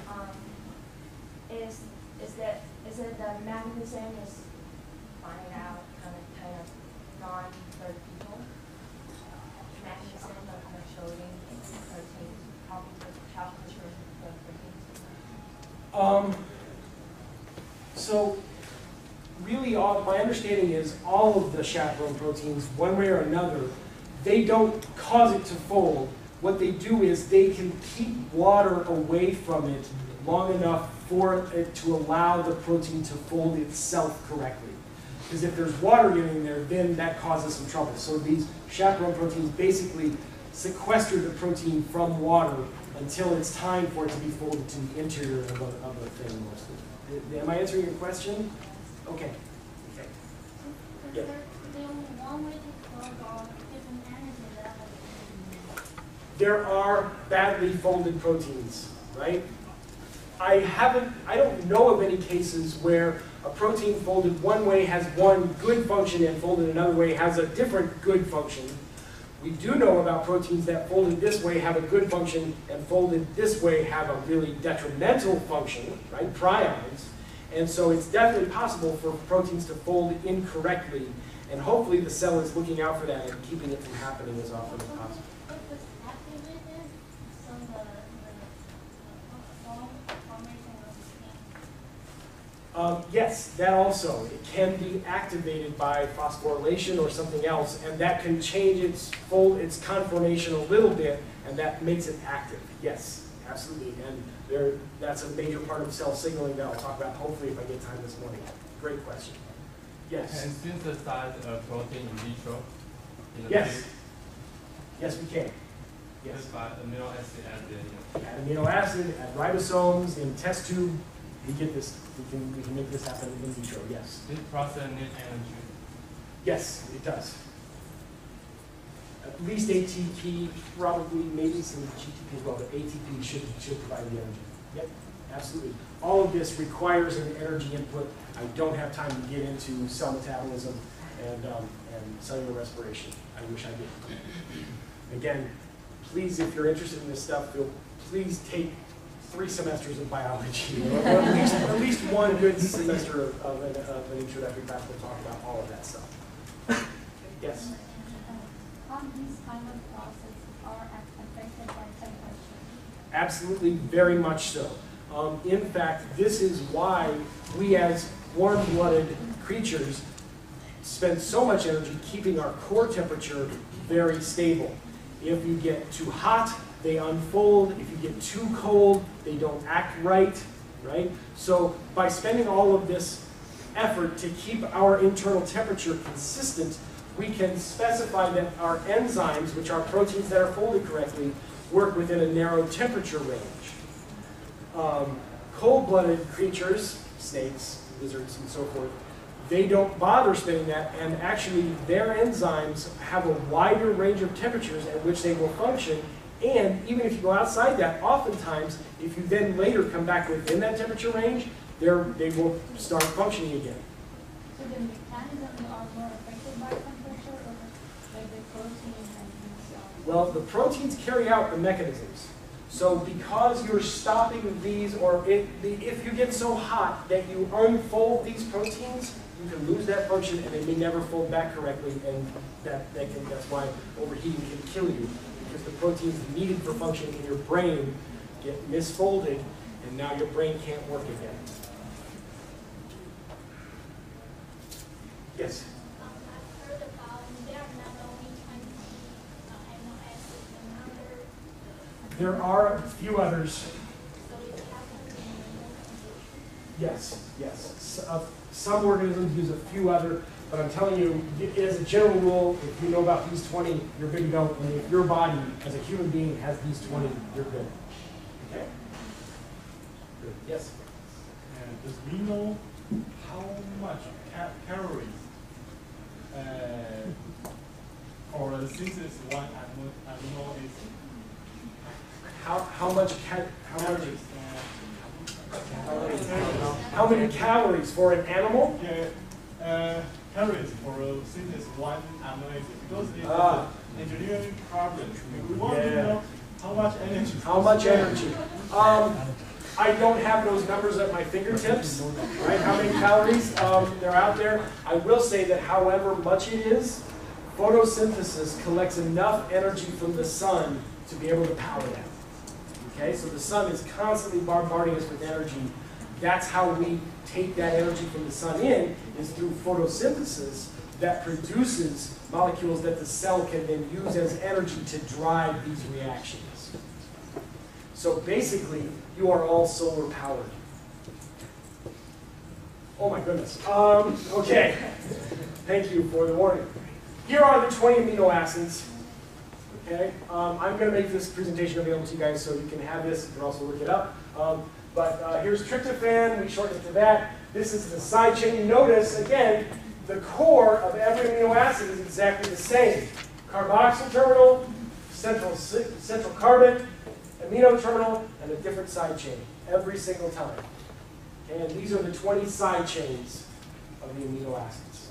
is it the mechanism is finding out kind of non-third people mechanism of controlling proteins, how control the proteins? So really, my understanding is all of the chaperone proteins, one way or another, they don't cause it to fold. What they do is they can keep water away from it long enough for it to allow the protein to fold itself correctly. Because if there's water getting there, then that causes some trouble. So these chaperone proteins basically sequester the protein from water until it's time for it to be folded to the interior of the thing mostly. Am I answering your question? Okay. Okay. Yeah. There are badly folded proteins, right? I don't know of any cases where a protein folded one way has one good function and folded another way has a different good function. We do know about proteins that folded this way have a good function and folded this way have a really detrimental function, right? Prions. And so it's definitely possible for proteins to fold incorrectly, and hopefully the cell is looking out for that and keeping it from happening as often as possible. Yes, that also. It can be activated by phosphorylation or something else, and that can change its conformation a little bit, and that makes it active. Yes, absolutely. And that's a major part of cell signaling that I'll talk about hopefully if I get time this morning. Great question. Yes? Can synthesize a protein in vitro? Yes. Yes, we can. Yes. Just by amino acid added. Add amino acid, add ribosomes in test tube. We get this. We can make this happen in vitro. Yes. This process needs energy. Yes, it does. At least ATP, probably maybe some GTP as well, but ATP should provide the energy. Yep, absolutely. All of this requires an energy input. I don't have time to get into cell metabolism and cellular respiration. I wish I did. Again, please, if you're interested in this stuff, please take 3 semesters of biology, or at least one good semester of an introductory class will talk about all of that stuff. Yes? These kind of processes are affected by temperature. Absolutely, very much so. In fact, this is why we as warm-blooded creatures spend so much energy keeping our core temperature very stable. If you get too hot, they unfold. If you get too cold, they don't act right, right? So by spending all of this effort to keep our internal temperature consistent, we can specify that our enzymes, which are proteins that are folded correctly, work within a narrow temperature range. Cold-blooded creatures, snakes, lizards, and so forth, they don't bother spinning that, and actually their enzymes have a wider range of temperatures at which they will function, and even if you go outside that, oftentimes, if you then later come back within that temperature range, they will start functioning again. So the mechanisms are more affected by temperature, or like the proteins and these? Well, the proteins carry out the mechanisms. So because you're stopping these, or if you get so hot that you unfold these proteins, you can lose that function and they may never fold back correctly, and that's why overheating can kill you, because the proteins needed for functioning in your brain get misfolded, and now your brain can't work again. Yes? I've heard about there are not only 20 amino acids and other. There are a few others. So it happens in Yes, yes. Some organisms use a few other, but I'm telling you, as a general rule, if you know about these 20, you're good to go. And if your body, as a human being, has these 20, you're good. Okay? Good. Yes? And does we know how much calories for the synthesis one amino acid? How many calories for an animal? Yeah, calories for synthesis one amino acid, because it's an engineering problem. We want to know how much energy. How much energy? I don't have those numbers at my fingertips, right? How many calories they're out there. I will say that however much it is, photosynthesis collects enough energy from the sun to be able to power that. Okay, so the sun is constantly bombarding us with energy. That's how we take that energy from the sun in, is through photosynthesis that produces molecules that the cell can then use as energy to drive these reactions. So basically, you are all solar powered. Oh my goodness. Okay, thank you for the warning. Here are the 20 amino acids. Okay, I'm going to make this presentation available to you guys so you can have this. You can also look it up. But here's tryptophan. We shorten it to that. This is the side chain. You notice, again, the core of every amino acid is exactly the same. Carboxyl terminal, central carbon, amino terminal, and a different side chain every single time. Okay, and these are the 20 side chains of the amino acids.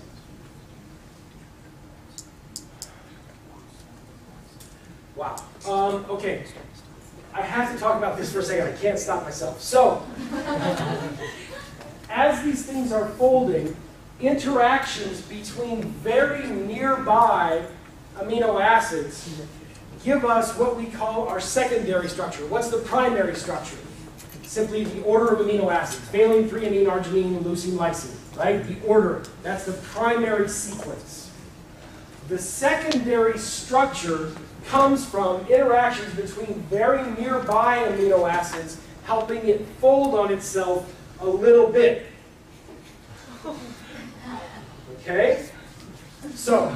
Wow. Okay. I have to talk about this for a second. I can't stop myself. So, as these things are folding, interactions between very nearby amino acids give us what we call our secondary structure. What's the primary structure? Simply the order of amino acids. Valine, threonine, arginine, leucine, lysine. Right? The order. That's the primary sequence. The secondary structure comes from interactions between very nearby amino acids, helping it fold on itself a little bit. Okay? So,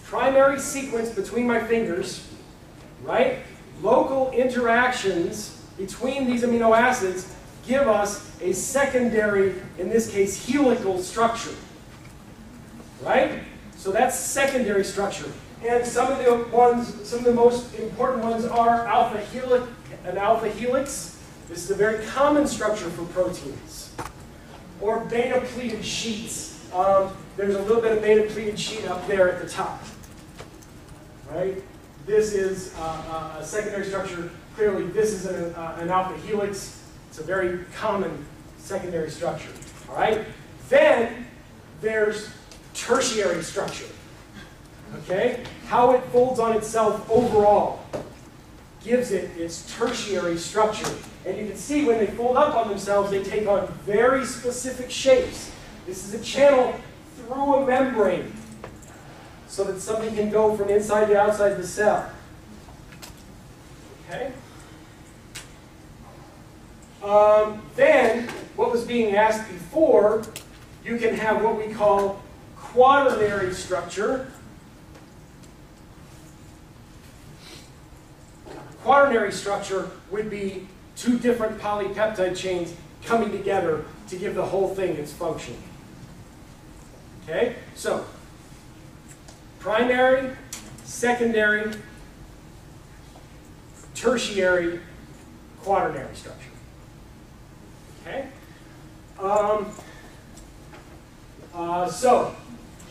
primary sequence between my fingers, right? Local interactions between these amino acids give us a secondary, in this case, helical structure. Right? So that's secondary structure. And some of the most important ones are an alpha helix. This is a very common structure for proteins. Or beta-pleated sheets. There's a little bit of beta-pleated sheet up there at the top. Right? This is a secondary structure. Clearly, this is an alpha helix. It's a very common secondary structure. All right? Then there's tertiary structure. Okay? How it folds on itself overall gives it its tertiary structure. And you can see when they fold up on themselves, they take on very specific shapes. This is a channel through a membrane so that something can go from inside to outside the cell. Okay? Then, what was being asked before, you can have what we call quaternary structure. Quaternary structure would be two different polypeptide chains coming together to give the whole thing its function. Okay? So, primary, secondary, tertiary, quaternary structure. Okay? So,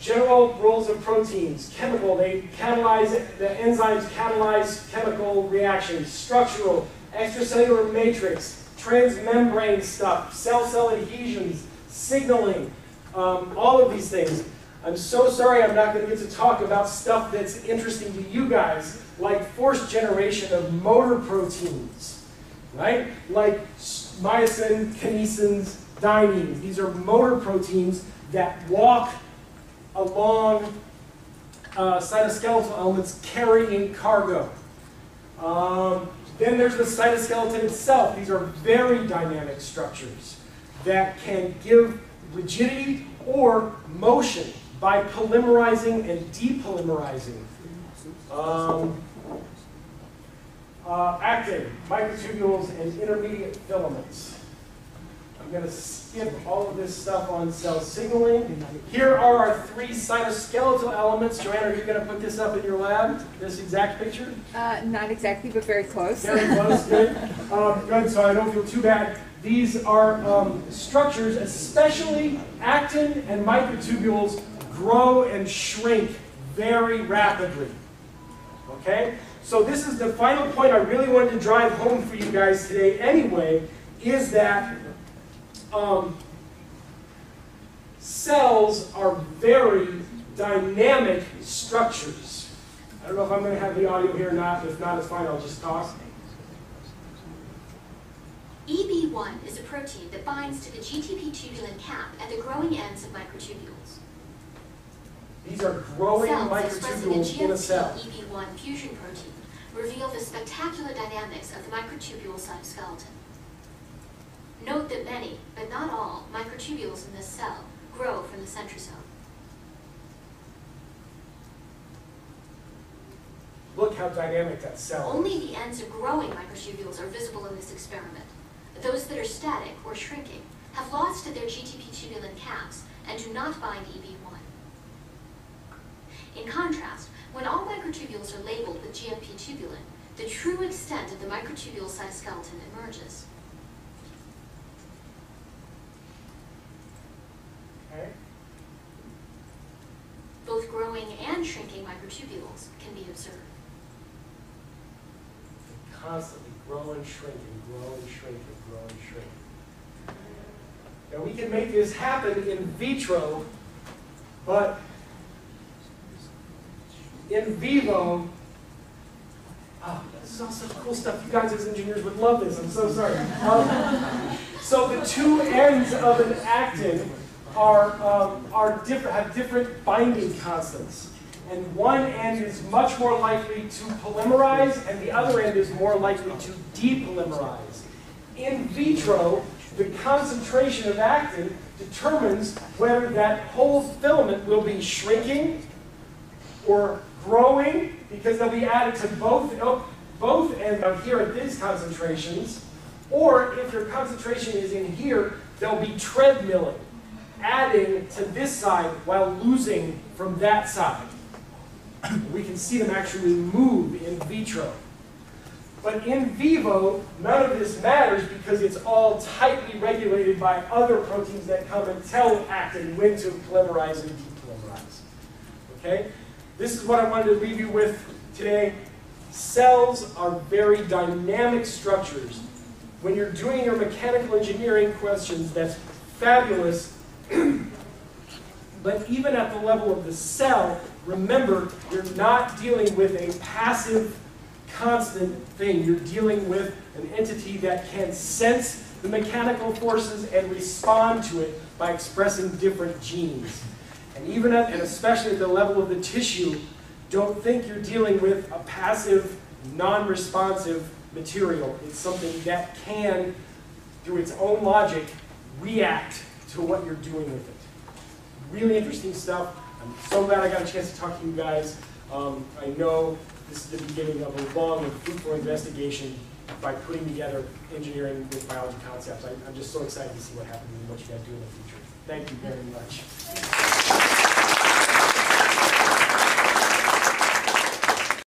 general rules of proteins. Chemical, they catalyze, the enzymes catalyze chemical reactions. Structural, extracellular matrix, transmembrane stuff, cell-cell adhesions, signaling, all of these things. I'm so sorry I'm not going to get to talk about stuff that's interesting to you guys, like forced generation of motor proteins, right? Like myosin, kinesins, dyneins. These are motor proteins that walk along cytoskeletal elements carrying cargo. Then there's the cytoskeleton itself. These are very dynamic structures that can give rigidity or motion by polymerizing and depolymerizing. Actin, microtubules, and intermediate filaments. I'm going to skip all of this stuff on cell signaling. Here are our three cytoskeletal elements. Joanna, are you going to put this up in your lab, this exact picture? Not exactly, but very close. Very close, good. Good, so I don't feel too bad. These are structures, especially actin and microtubules, grow and shrink very rapidly. Okay? So this is the final point I really wanted to drive home for you guys today anyway, is that cells are very dynamic structures. I don't know if I'm going to have the audio here or not. If not, it's fine. I'll just talk. EB1 is a protein that binds to the GTP tubulin cap at the growing ends of microtubules. These are growing Cells expressing microtubules in a cell. EB1 fusion protein reveal the spectacular dynamics of the microtubule cytoskeleton. Note that many, but not all, microtubules in this cell grow from the centrosome. Look how dynamic that cell is. Only the ends of growing microtubules are visible in this experiment. Those that are static or shrinking have lost their GTP tubulin caps and do not bind EB1. In contrast, when all microtubules are labeled with GFP tubulin, the true extent of the microtubule cytoskeleton emerges. Okay. Both growing and shrinking microtubules can be observed. Constantly grow and shrink and grow and shrink and grow and shrink. Now we can make this happen in vitro, but in vivo, this is also cool stuff. You guys as engineers would love this. I'm so sorry. So the two ends of an actin are different, have different binding constants. And one end is much more likely to polymerize, and the other end is more likely to depolymerize. In vitro, the concentration of actin determines whether that whole filament will be shrinking or growing, because they'll be added to both ends out here at these concentrations, or if your concentration is in here, they'll be treadmilling, adding to this side while losing from that side. We can see them actually move in vitro. But in vivo, none of this matters because it's all tightly regulated by other proteins that come and tell actin when to polymerize and depolymerize. Okay? This is what I wanted to leave you with today. Cells are very dynamic structures. When you're doing your mechanical engineering questions, that's fabulous. But even at the level of the cell, remember, you're not dealing with a passive, constant thing. You're dealing with an entity that can sense the mechanical forces and respond to it by expressing different genes. And even at, and especially at the level of the tissue, don't think you're dealing with a passive, non-responsive material. It's something that can, through its own logic, react to what you're doing with it. Really interesting stuff. I'm so glad I got a chance to talk to you guys. I know this is the beginning of a long and fruitful investigation by putting together engineering with biology concepts. I'm just so excited to see what happens and what you guys do in the future. Thank you very much.